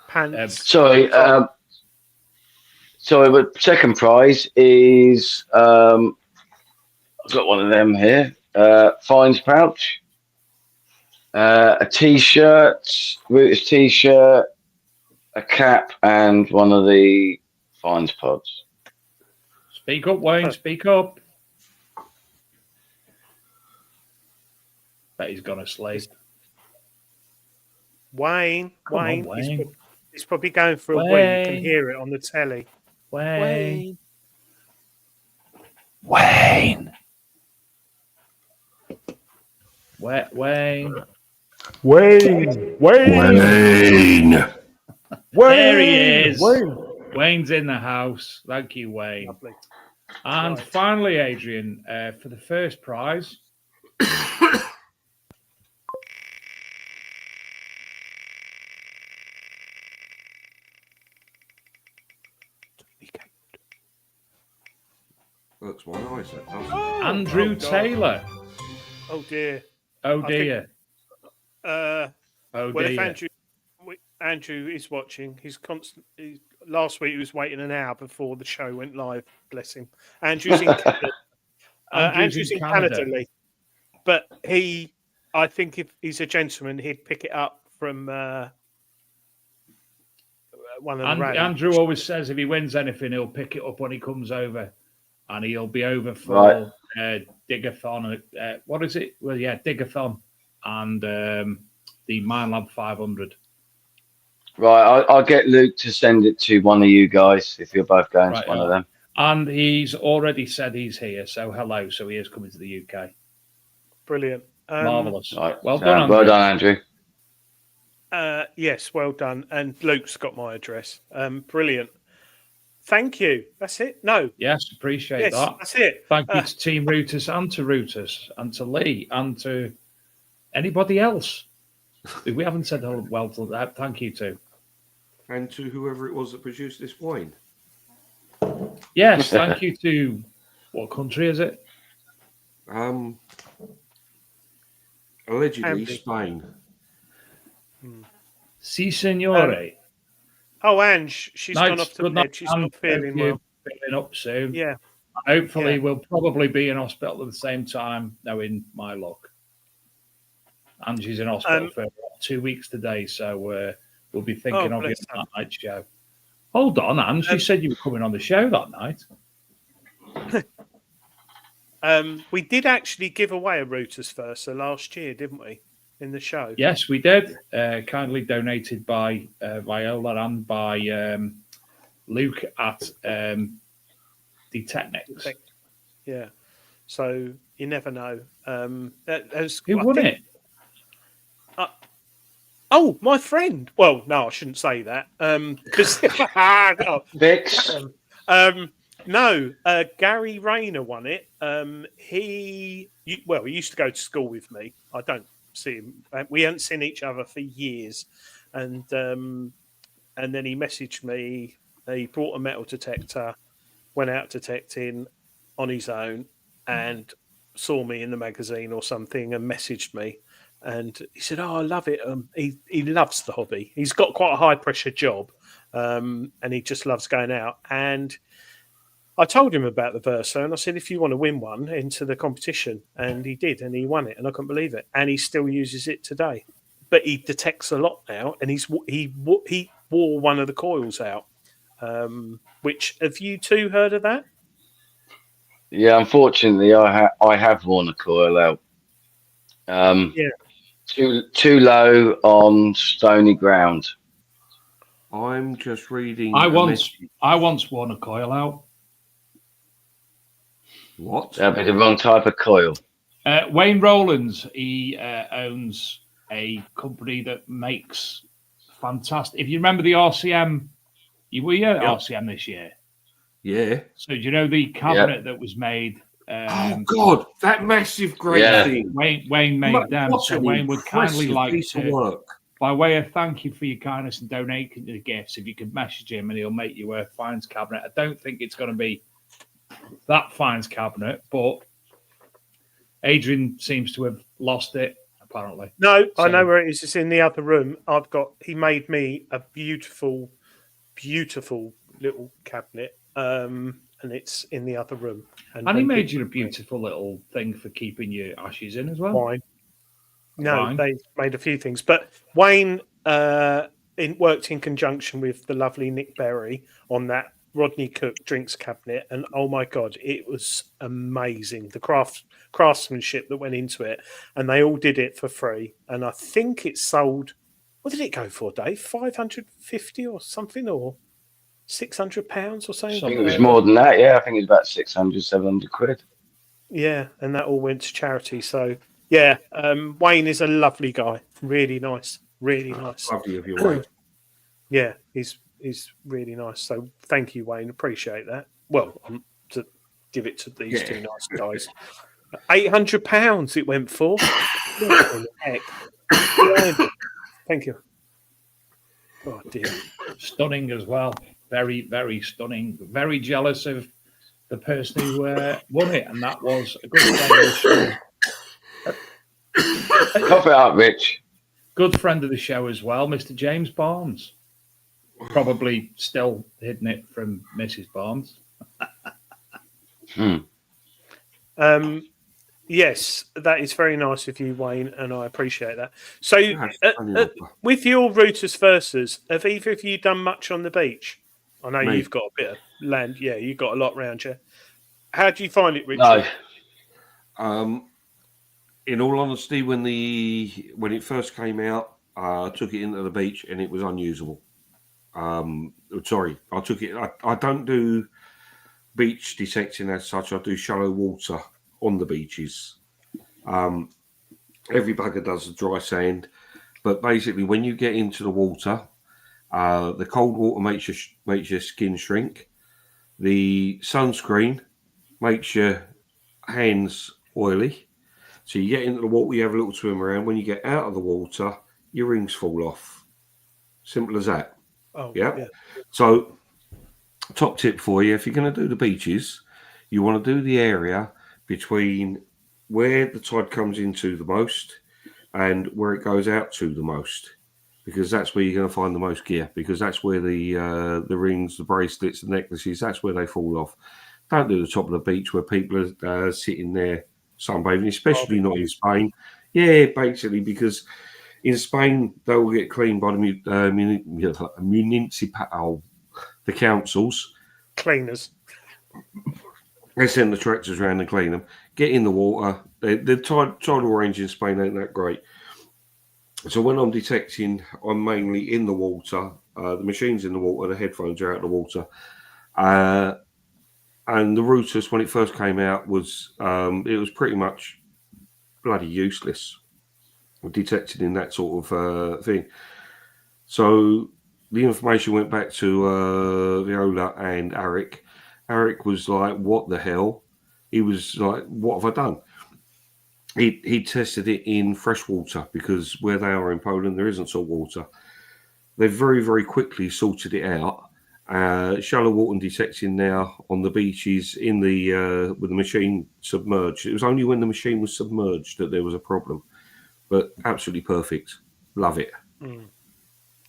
pants. Sorry. Sorry, but second prize is I've got one of them here. Fines pouch, a t-shirt, Rutus t-shirt, a cap, and one of the fines pods. Speak up, Wayne. Speak up. Bet he's gone asleep. Wayne. Come on, Wayne. He's probably going for a wee. You can hear it on the telly. Wayne. Wayne. Wayne. There he is. Wayne's in the house. Thank you, Wayne. Lovely. And finally, Adrian, for the first prize. Looks my eyes. That does. Andrew Taylor. Oh dear. Oh dear. Oh dear. Well, if Andrew is watching, he's constantly. Last week he was waiting an hour before the show went live. Bless him. Andrew's in Canada. Andrew's in Canada, Lee. But I think if he's a gentleman, he'd pick it up from one of the rounds. Andrew always says if he wins anything, he'll pick it up when he comes over, and he'll be over for Digathon. What is it? Well, yeah, Digathon and the Minelab 500. Right, I'll get Luke to send it to one of you guys if you're both going to one of them. And he's already said he's here, so hello. So he is coming to the UK. Brilliant. Marvellous. Right, well done, Andrew. Well done, Andrew. Yes, well done. And Luke's got my address. Brilliant. Thank you. That's it? No. Yes, appreciate that. That's it. Thank you to Team Rutus and to Rutus and to Lee and to anybody else. We haven't said well to that. Thank you to. And to whoever it was that produced this wine. Yes, thank you to what country is it? Allegedly Spain. Si, signore. Ange, she's gone off to bed. She's not feeling well. Feeling up soon. Yeah. Hopefully, we'll probably be in hospital at the same time, knowing my luck. Angie's in hospital for 2 weeks today, so we'll be thinking of you on that night show. Hold on, Ange. You said you were coming on the show that night. We did actually give away a Rutus Versa last year, didn't we? In the show. Yes, we did. Kindly donated by Viola and by Luke at Detecnics. Yeah. So you never know. Who won it? My friend. Well, no, I shouldn't say that. Because Vix. No, Gary Rayner won it. He used to go to school with me. I don't see him. We haven't seen each other for years, and then he messaged me. He brought a metal detector, went out detecting on his own, and saw me in the magazine or something, and messaged me. And he said, "Oh, I love it." He loves the hobby. He's got quite a high pressure job, and he just loves going out. And I told him about the Versa, and I said, "If you want to win one, into the competition," and he did, and he won it, and I couldn't believe it. And he still uses it today, but he detects a lot now, and he wore one of the coils out. Which have you two heard of that? Yeah, unfortunately, I have worn a coil out. Too low on stony ground. I'm just reading. I once worn a coil out. What? That'd be the wrong type of coil. Wayne Rowlands, he owns a company that makes fantastic. If you remember the RCM, you were at RCM this year. Yeah. So do you know the cabinet that was made Oh God, that massive grey thing. Wayne made them, so Wayne would kindly like piece of work. By way of thank you for your kindness and donating the gifts, if you could message him and he'll make you a fines cabinet. I don't think it's going to be that fines cabinet, but Adrian seems to have lost it, apparently. No, I know where it is. It's in the other room. He made me a beautiful, beautiful little cabinet, and it's in the other room. And he made you a beautiful little thing for keeping your ashes in as well. Wine. No, they made a few things, but Wayne worked in conjunction with the lovely Nick Berry on that Rodney Cook drinks cabinet, and oh my God, it was amazing. The craftsmanship that went into it, and they all did it for free. And I think it sold. What did it go for, Dave? 550 or something, or £600 or something? I think it was more than that. Yeah, I think it was about 600, 700 quid. Yeah, and that all went to charity. So. Yeah, Wayne is a lovely guy. Really nice. Really nice. Lovely of you, Wayne. Yeah, he's really nice. So thank you, Wayne. Appreciate that. Well, to give it to these two nice guys. £800 it went for. Heck. Thank you. Oh dear. Stunning as well. Very, very stunning. Very jealous of the person who won it, and that was a good show. Cough it up, Rich. Good friend of the show as well, Mr. James Barnes. Probably still hidden it from Mrs. Barnes. Yes, that is very nice of you, Wayne, and I appreciate that. So, with your Rutus Versas, have either of you done much on the beach? I know you've got a bit of land. Yeah, you've got a lot around you. How do you find it, Richard? No. In all honesty, when it first came out, I took it into the beach and it was unusable. Sorry, I took it. I don't do beach detecting as such. I do shallow water on the beaches. Every bugger does the dry sand, but basically, when you get into the water, the cold water makes your skin shrink. The sunscreen makes your hands oily. So you get into the water, you have a little swim around. When you get out of the water, your rings fall off. Simple as that. Oh, yeah. So, top tip for you, if you're going to do the beaches, you want to do the area between where the tide comes into the most and where it goes out to the most, because that's where you're going to find the most gear, because that's where the rings, the bracelets, the necklaces, that's where they fall off. Don't do the top of the beach where people are sitting there sunbathing, especially not in Spain. Yeah, basically, because in Spain they will get cleaned by the councils. Cleaners. They send the tractors around and clean them. Get in the water. The tidal range in Spain ain't that great. So when I'm detecting, I'm mainly in the water. The machine's in the water. The headphones are out of the water. And the Rutus, when it first came out, was pretty much bloody useless, detected in that sort of thing. So the information went back to Viola and Eric. Eric was like, "What the hell?" He was like, "What have I done?" He tested it in fresh water, because where they are in Poland, there isn't salt water. They very, very quickly sorted it out. Shallow water detecting now on the beaches with the machine submerged. It was only when the machine was submerged that there was a problem, but absolutely perfect. Love it.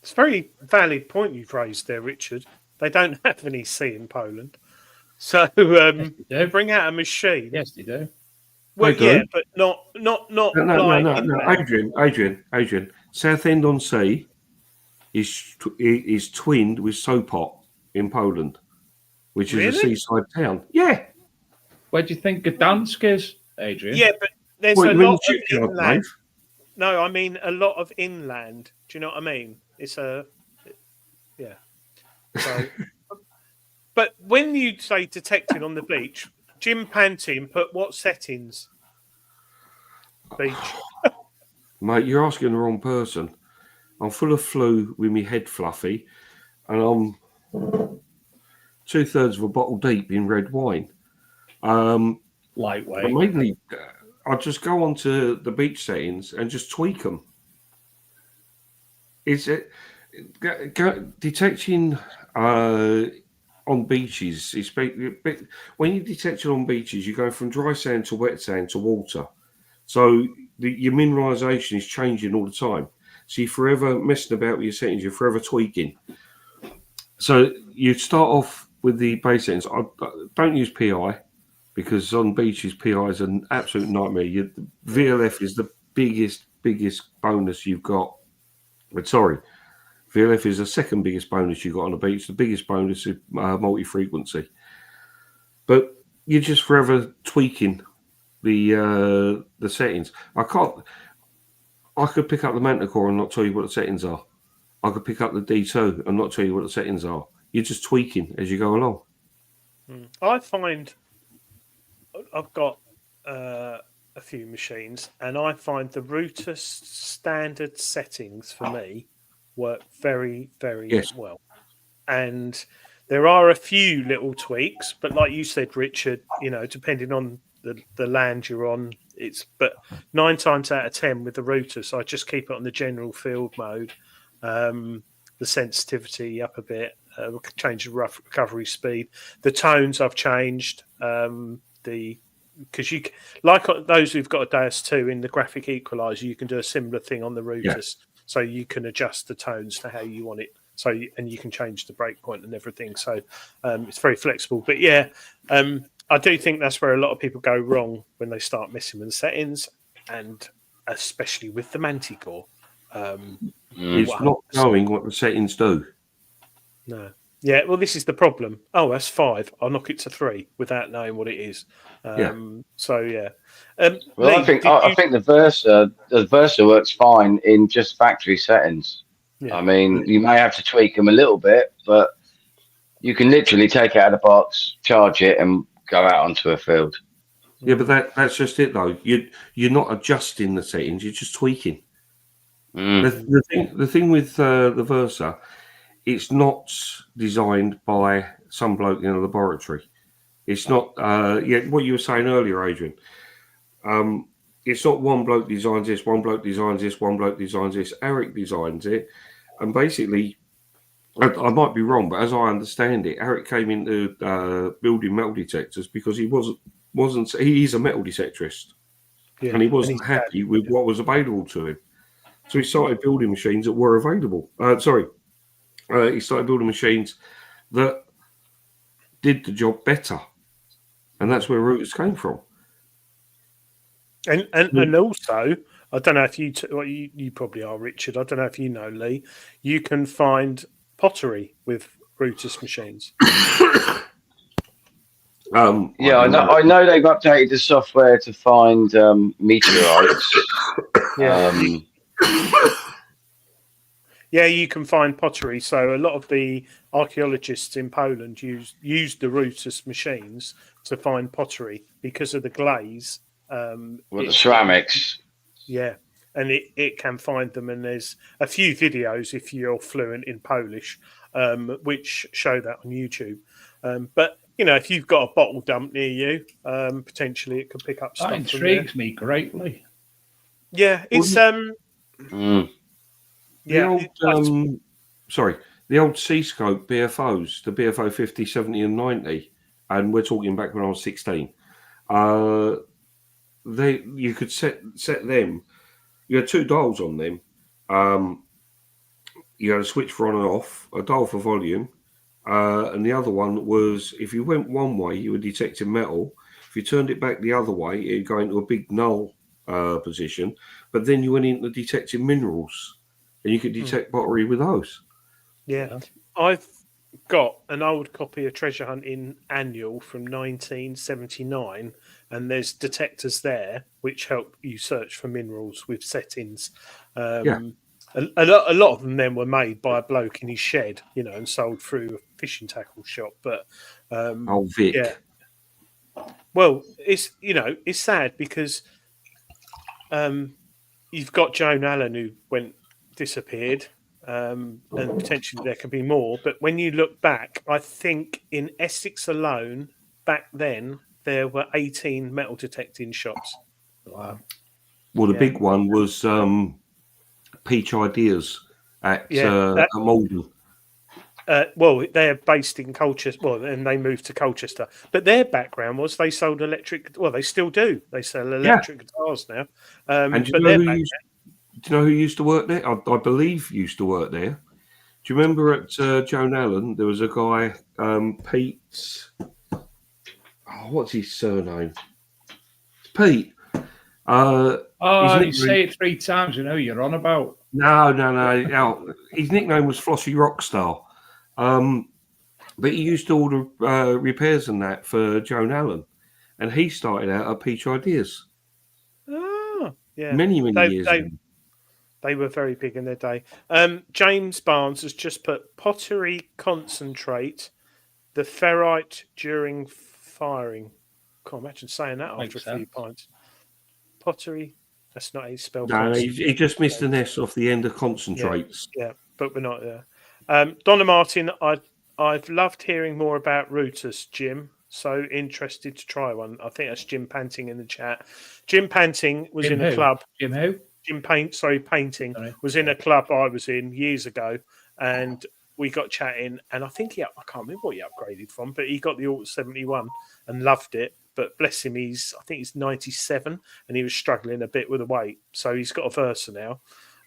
It's a very valid point you've raised there, Richard. They don't have any sea in Poland, so bring out a machine. Yes, they do. Well, yeah, but not No. Adrian. Southend-on-Sea is twinned with Sopot in Poland, which is a seaside town. Yeah. Where do you think Gdansk is, Adrian? Yeah, but there's a lot of inland. No, I mean a lot of inland. Do you know what I mean? It's yeah. So, but when you say detected on the beach, Jim Pantin put what settings? Beach. Mate, you're asking the wrong person. I'm full of flu with my head fluffy, and I'm 2/3 of a bottle deep in red wine. lightweight. Mainly, I just go onto the beach settings and just tweak them. Is it detecting on beaches? When you detect it on beaches, you go from dry sand to wet sand to water. So your mineralization is changing all the time. So you're forever messing about with your settings. You're forever tweaking. So you start off with the base settings. I don't use PI because on beaches, PI is an absolute nightmare. VLF is the biggest bonus you've got. But sorry, VLF is the second biggest bonus you've got on the beach. The biggest bonus is multi-frequency. But you're just forever tweaking the settings. I could pick up the Manticore and not tell you what the settings are. I could pick up the D2 and not tell you what the settings are. You're just tweaking as you go along. I find I've got a few machines, and I find the Rutus standard settings for me work very, very well. And there are a few little tweaks, but like you said, Richard, depending on the land you're on, but 9 times out of 10 with the Rutus, I just keep it on the general field mode. The sensitivity up a bit, change the rough recovery speed. The tones I've changed. Because like those who've got a Deus 2 in the graphic equalizer, you can do a similar thing on the Rutus. So you can adjust the tones to how you want it. And you can change the breakpoint and everything. So it's very flexible. But I do think that's where a lot of people go wrong when they start messing with the settings, and especially with the Manticore. It's not knowing what the settings do. No. Yeah, well, this is the problem. Oh, that's 5. I'll knock it to 3 without knowing what it is. So yeah. Well, Lee, I think the Versa works fine in just factory settings. Yeah. I mean, you may have to tweak them a little bit, but you can literally take it out of the box, charge it, and go out onto a field. Yeah, but that's just it, though. You're not adjusting the settings; you're just tweaking. The thing with the Versa, it's not designed by some bloke in a laboratory. It's not. What you were saying earlier, Adrian. It's not one bloke designs this, one bloke designs this, one bloke designs this. Eric designs it, and basically, I might be wrong, but as I understand it, Eric came into building metal detectors because he wasn't. He's a metal detectorist, and he wasn't happy with what was available to him. So he started building machines that were available. He started building machines that did the job better, and that's where Rutus came from. And also, I don't know if you probably are, Richard. I don't know if you know, Lee. You can find pottery with Rutus machines. I know they've updated the software to find meteorites. Yeah, you can find pottery. So a lot of the archaeologists in Poland use the Rutus machines to find pottery because of the glaze. The ceramics. Yeah, and it can find them. And there's a few videos, if you're fluent in Polish, which show that on YouTube. But, if you've got a bottle dump near you, potentially it could pick up stuff. That intrigues me greatly. Yeah, it's... The old C-scope BFOs, the BFO 50, 70 and 90, and we're talking back when I was 16. You could set them. You had 2 dials on them. You had a switch for on and off, a dial for volume, and the other one was if you went one way, you were detecting metal. If you turned it back the other way, it'd go into a big null position. But then you went into detecting minerals, and you could detect pottery with those. Yeah, I've got an old copy of Treasure Hunting Annual from 1979, and there's detectors there which help you search for minerals with settings. A lot of them then were made by a bloke in his shed, and sold through a fishing tackle shop. But Vic. Yeah. Well, it's sad because you've got Joan Allen who disappeared. And potentially there can be more. But when you look back, I think in Essex alone, back then, there were 18 metal detecting shops. Wow. Well, the big one was Peach Ideas at Malden. Well, they're based in Colchester. Well, and they moved to Colchester. But their background was they sold electric. Well, they still do. They sell electric guitars now. And do you know who used to work there? I believe used to work there. Do you remember at Joan Allen, there was a guy, Pete... Oh, what's his surname? Pete. You say it 3 times, you know you're on about. No. His nickname was Flossie Rockstar. But he used to order repairs and that for Joan Allen. And he started out at Peach Ideas. Oh, yeah. Many years ago. They were very big in their day. James Barnes has just put pottery concentrate, the ferrite during firing. Can't imagine saying that after a few pints. Pottery, that's not how you spell. No, he just missed an S off the end of concentrates. Yeah, but we're not there. Donna Martin, I've loved hearing more about Rutus, Jim. So interested to try one. I think that's Jim Panting in the chat. Jim Panting was in a club. Jim who? Painting was in a club I was in years ago, and we got chatting. And I think I can't remember what he upgraded from, but he got the Alt 71 and loved it. But bless him, I think he's 97, and he was struggling a bit with the weight. So he's got a Versa now.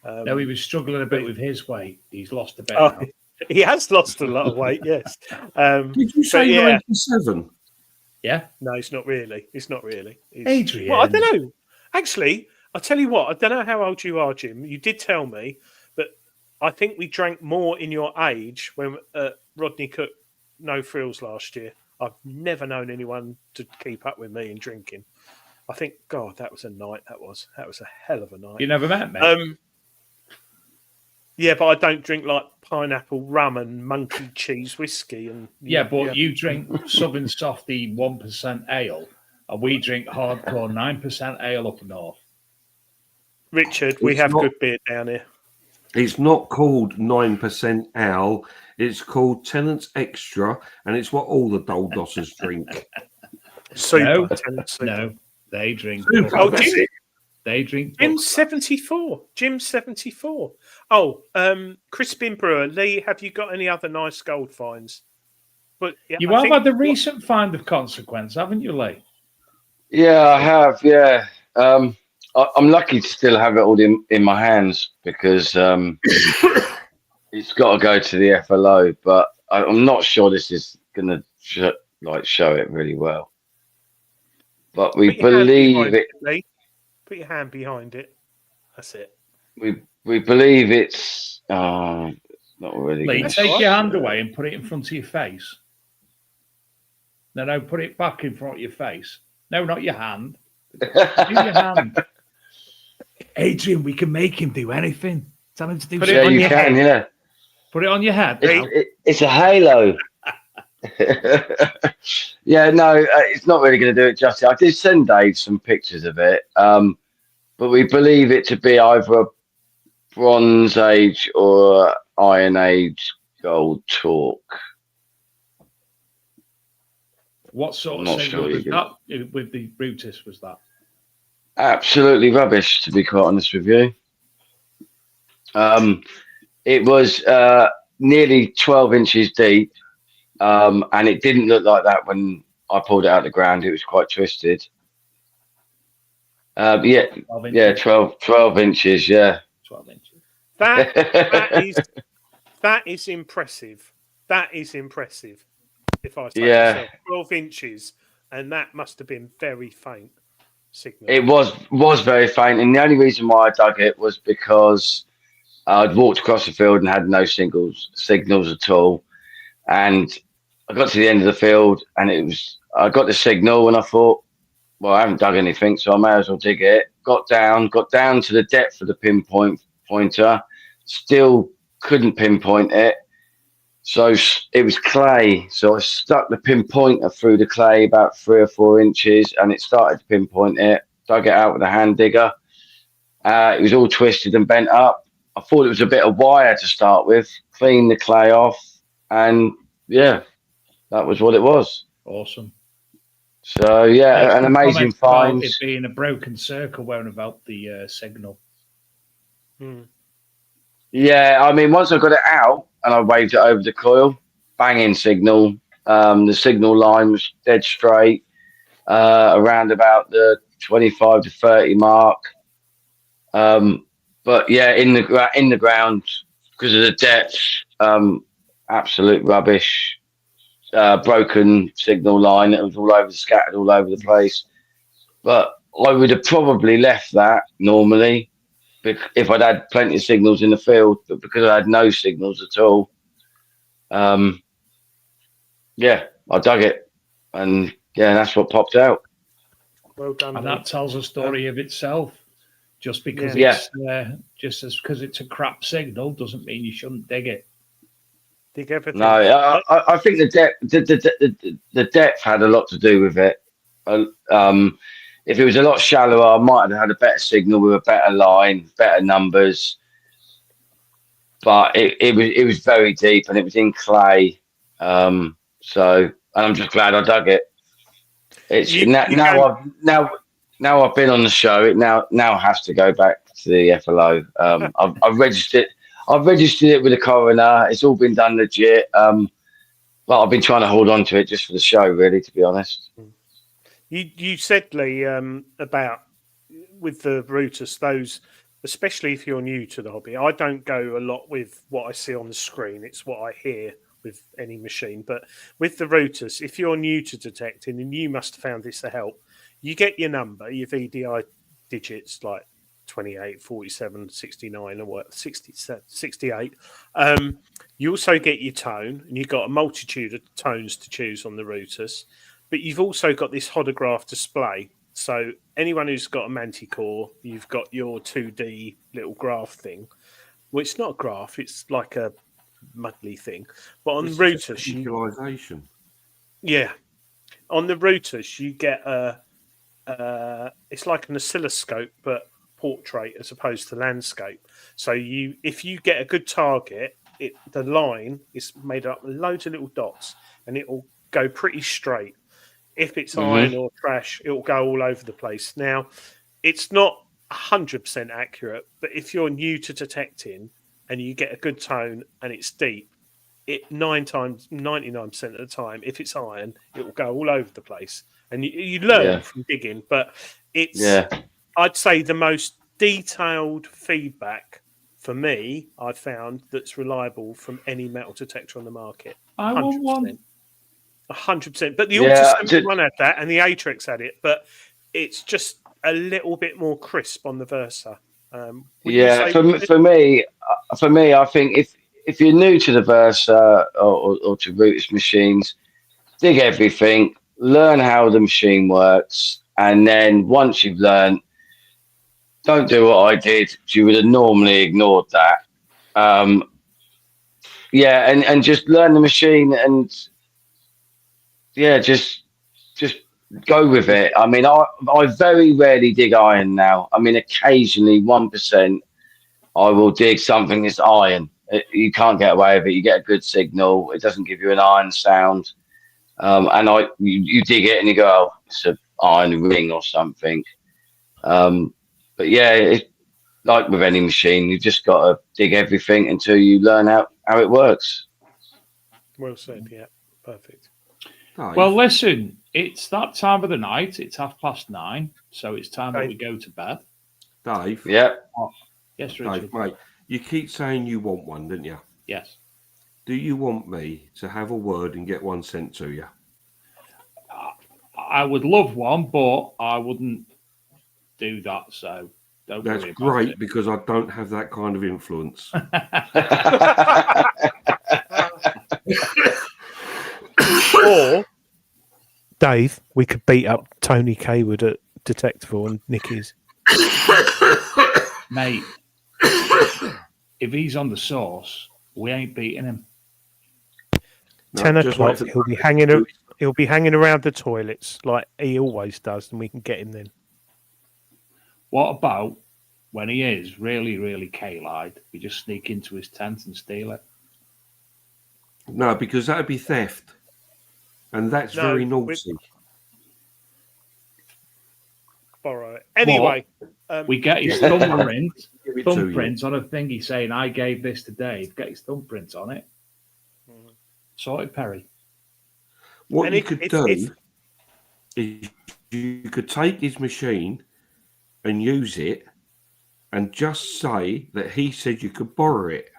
No, he was struggling a bit with his weight. He's lost a bit. Oh, he has lost a lot of weight, yes. Did you say 97? Yeah. No, he's not really. He's Adrian. Well, I don't know. Actually, I'll tell you what. I don't know how old you are, Jim. You did tell me, but I think we drank more in your age when Rodney Cook No Frills last year. I've never known anyone to keep up with me in drinking. I think, God, that was a night. That was a hell of a night. You never met me? Yeah, but I don't drink like pineapple rum and monkey cheese whiskey. And you drink Southern Softy 1% ale, and we drink hardcore 9% ale up north. Richard, we have good beer down here. It's not called 9% ale. It's called Tennant's Extra, and it's what all the Dole Dossers drink. No, they drink. Oh, Jim, they drink. Jim's 74. Jim's 74. Oh, Crispin Brewer. Lee, have you got any other nice gold finds? But you have had a recent find of consequence, haven't you, Lee? Yeah, I have. Yeah. I'm lucky to still have it all in my hands because it's got to go to the FLO, but I'm not sure this is going to show it really well. But we believe it. Lee. Put your hand behind it. That's it. We believe it's not really. Lee, take your hand away and put it in front of your face. No, put it back in front of your face. No, not your hand. Do your hand. Adrian, we can make him do anything. Tell him to do something. Yeah, you can, yeah. Put it on your head. It's a halo. Yeah, no, it's not really going to do it justice. I did send Dave some pictures of it, but we believe it to be either a Bronze Age or Iron Age gold talk. What sort of signal was that with the Rutus? Was that absolutely rubbish, to be quite honest with you? It was nearly 12 inches deep, and it didn't look like that when I pulled it out of the ground. It was quite twisted. 12 inches, yeah. 12 inches. That is impressive. That is impressive. If I say so, 12 inches, and that must have been very faint signal. It was very faint, and the only reason why I dug it was because I'd walked across the field and had no signals at all. And I got to the end of the field, and I got the signal, and I thought, well, I haven't dug anything, so I may as well dig it. Got down to the depth of the pointer, still couldn't pinpoint it. So it was clay. So I stuck the pinpointer through the clay about 3 or 4 inches, and it started to pinpoint it. Dug it out with a hand digger. It was all twisted and bent up. I thought it was a bit of wire to start with. Cleaned the clay off, and yeah, that was what it was. Awesome. So yeah, an amazing find. It being a broken circle won't have helped the signal. Yeah, I mean, once I got it out and I waved it over the coil, banging signal. The signal line was dead straight, around about the 25 to 30 mark. But yeah, in the ground because of the depth, absolute rubbish. Broken signal line. It was scattered all over the place. But I would have probably left that normally if I'd had plenty of signals in the field, but because I had no signals at all, yeah, I dug it, and yeah, that's what popped out. Well done. And that tells a story of itself. Just because because it's a crap signal doesn't mean you shouldn't dig it. Dig everything. No, I think the depth had a lot to do with it. If it was a lot shallower, I might have had a better signal with a better line, better numbers. But it was very deep and it was in clay. And I'm just glad I dug it. It's now I've been on the show. It now has to go back to the FLO. I've registered. I've registered it with the coroner. It's all been done legit. But I've been trying to hold on to it just for the show, really, to be honest. You said, Lee, about with the Rutus, those, especially if you're new to the hobby. I don't go a lot with what I see on the screen. It's what I hear with any machine. But with the Rutus, if you're new to detecting, and you must have found this to help, you get your number, your VDI digits, like 28, 47, 69, or what, 60, 68. You also get your tone, and you've got a multitude of tones to choose on the Rutus. But you've also got this hodograph display. So anyone who's got a Manticore, you've got your 2D little graph thing. Well, it's not a graph, it's like a muddly thing. But on the Rutus, visualization. Yeah. On the Rutus, you get it's like an oscilloscope, but portrait as opposed to landscape. So if you get a good target, the line is made up of loads of little dots, and it will go pretty straight. If it's iron or trash, it will go all over the place. Now, it's not 100% accurate, but if you're new to detecting and you get a good tone and it's deep, 99% of the time, if it's iron, it will go all over the place. And you learn from digging, but I'd say the most detailed feedback for me I've found that's reliable from any metal detector on the market. 100%. 100%. But the Alta 71 had that, and the Atrix had it, but it's just a little bit more crisp on the Versa. For me, I think if you're new to the Versa or to Rutus machines, dig everything, learn how the machine works, and then once you've learned, don't do what I did. You would have normally ignored that. And just learn the machine and just go with it. I mean, I very rarely dig iron now. I mean, occasionally 1% I will dig something that's iron. You can't get away with it. You get a good signal. It doesn't give you an iron sound. And you dig it and you go, oh, it's an iron ring or something. But yeah, it's like with any machine, you've just got to dig everything until you learn how it works. Well said, yeah. Perfect. Nice. Well, listen, it's that time of the night. It's 9:30, so it's time that we go to bed. Dave? Yeah. Oh, yes, Richard. Dave, mate, you keep saying you want one, didn't you? Yes. Do you want me to have a word and get one sent to you? I would love one, but I wouldn't do that, so don't worry about it. That's great, because I don't have that kind of influence. Or, Dave, we could beat up Tony Kaywood at Detectable and Nicky's. Mate, if he's on the source, we ain't beating him. 10 o'clock, he'll be hanging around the toilets like he always does, and we can get him then. What about when he is really, really K-lied, we just sneak into his tent and steal it? No, because that would be theft. And that's very naughty. Right. Anyway, we get his thumbprint on a thingy saying, I gave this to Dave. Get his thumbprint on it. Sorted, Perry. What you could do is you could take his machine and use it and just say that he said you could borrow it.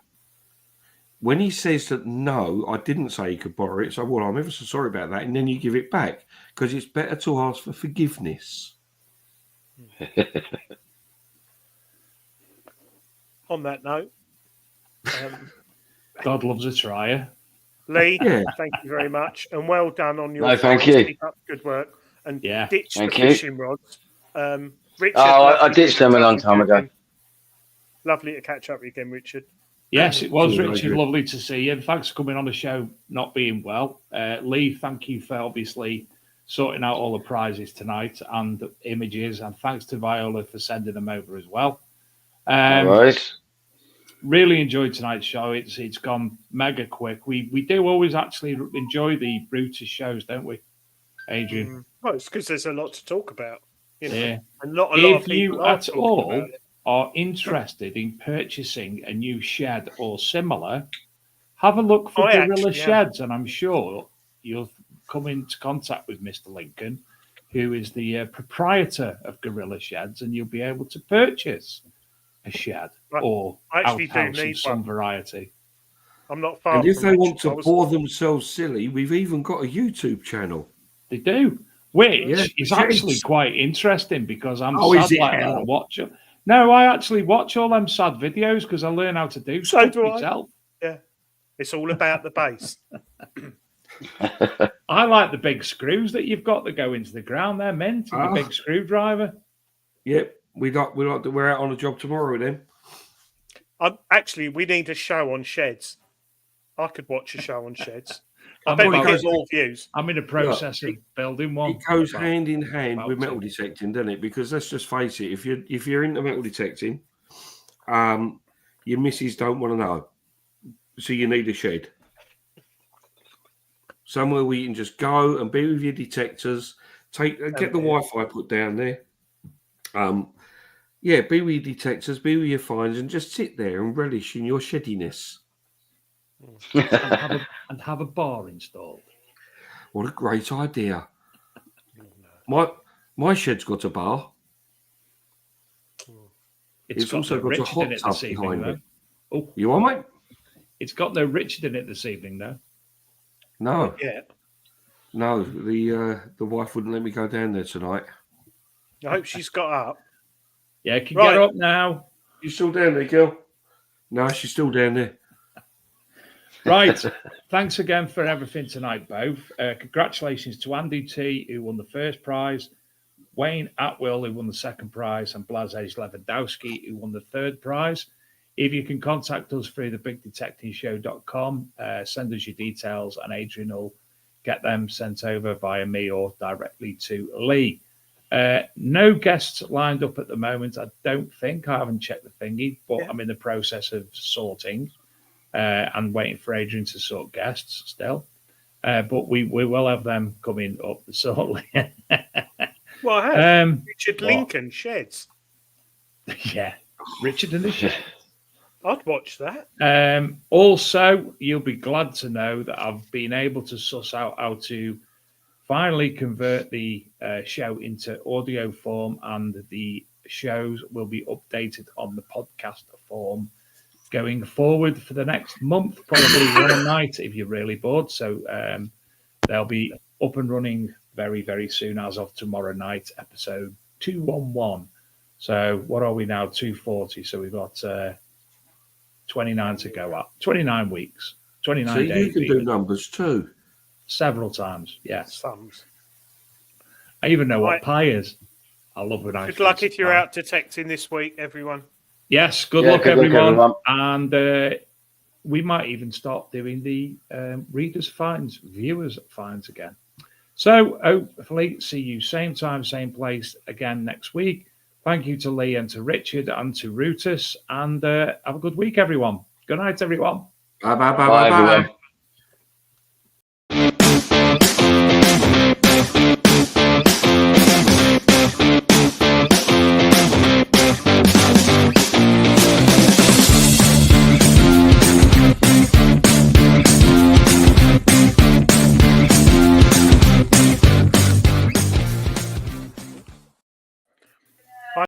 When he says that, no, I didn't say he could borrow it, so, well, I'm ever so sorry about that, and then you give it back, because it's better to ask for forgiveness. On that note, God loves a trier. Lee, thank you very much, and well done on your. No, thank you. Keep up good work, and ditch the thank fishing rods. Richard, I ditched them a long time ago. Lovely to catch up again, Richard. Yes, it was, Richard. Lovely to see you. Thanks for coming on the show, not being well. Lee, thank you for obviously sorting out all the prizes tonight and the images, and thanks to Viola for sending them over as well. All right. Really enjoyed tonight's show. It's gone mega quick. We do always actually enjoy the Rutus shows, don't we, Adrian? Well, it's because there's a lot to talk about. You know? Yeah. And not a lot of If people you are at talking all about it. are interested in purchasing a new shed or similar, have a look for Gorilla Sheds, and I'm sure you'll come into contact with Mr. Lincoln, who is the proprietor of Gorilla Sheds, and you'll be able to purchase a shed or outhouse of some variety. I'm not far. And if they want to bore themselves silly, we've even got a YouTube channel. They do, which is actually quite interesting because I'm sad like that. Watch it. No, I actually watch all them sad videos because I learn how to do stuff myself. Yeah, it's all about the base. I like the big screws that you've got that go into the ground. They're mint. The big screwdriver. Yep, we're out on a job tomorrow with them. Actually, we need a show on sheds. I could watch a show on sheds. I bet we get more views. I'm in the process of building one. It goes hand in hand with metal detecting, doesn't it? Because let's just face it, if you're into metal detecting, your missus don't want to know. So you need a shed. Somewhere where you can just go and be with your detectors, get the Wi-Fi put down there. Be with your detectors, be with your finds, and just sit there and relish in your sheddiness. and have a bar installed. What a great idea! My shed's got a bar. It's also got a hot tub behind it. Oh, you are, mate? It's got no Richard in it this evening, though. No. Yeah. No, the wife wouldn't let me go down there tonight. I hope she's got up. Yeah, can get up now. You still down there, girl? No, she's still down there. Right. Thanks again for everything tonight, both. Congratulations to Andy T, who won the first prize, Wayne Atwill, who won the second prize, and Blazej Lewandowski, who won the third prize. If you can contact us through thebigdetectiveshow.com, send us your details, and Adrian will get them sent over via me or directly to Lee. No guests lined up at the moment, I don't think. I haven't checked the thingy, but I'm in the process of sorting and waiting for Adrian to sort guests still. But we will have them coming up shortly. Well, I have. Richard Lincoln Sheds. Yeah, Richard and the Shed. I'd watch that. Also, you'll be glad to know that I've been able to suss out how to finally convert the show into audio form, and the shows will be updated on the podcast form going forward for the next month, probably one a night if you're really bored. So they'll be up and running very, very soon as of tomorrow night, episode 211. So what are we now? 240. So we've got 29 to go up. 29 weeks. 29 days. So you can do numbers too. Several times, yes. Sums. I even know what pi is. I love when I. Good luck if you're out detecting this week, everyone. Yes, good luck, everyone. And we might even start doing the readers' finds, viewers' finds again. So hopefully see you same time, same place again next week. Thank you to Lee and to Richard and to Rutus. And have a good week, everyone. Good night, everyone. Bye, everyone.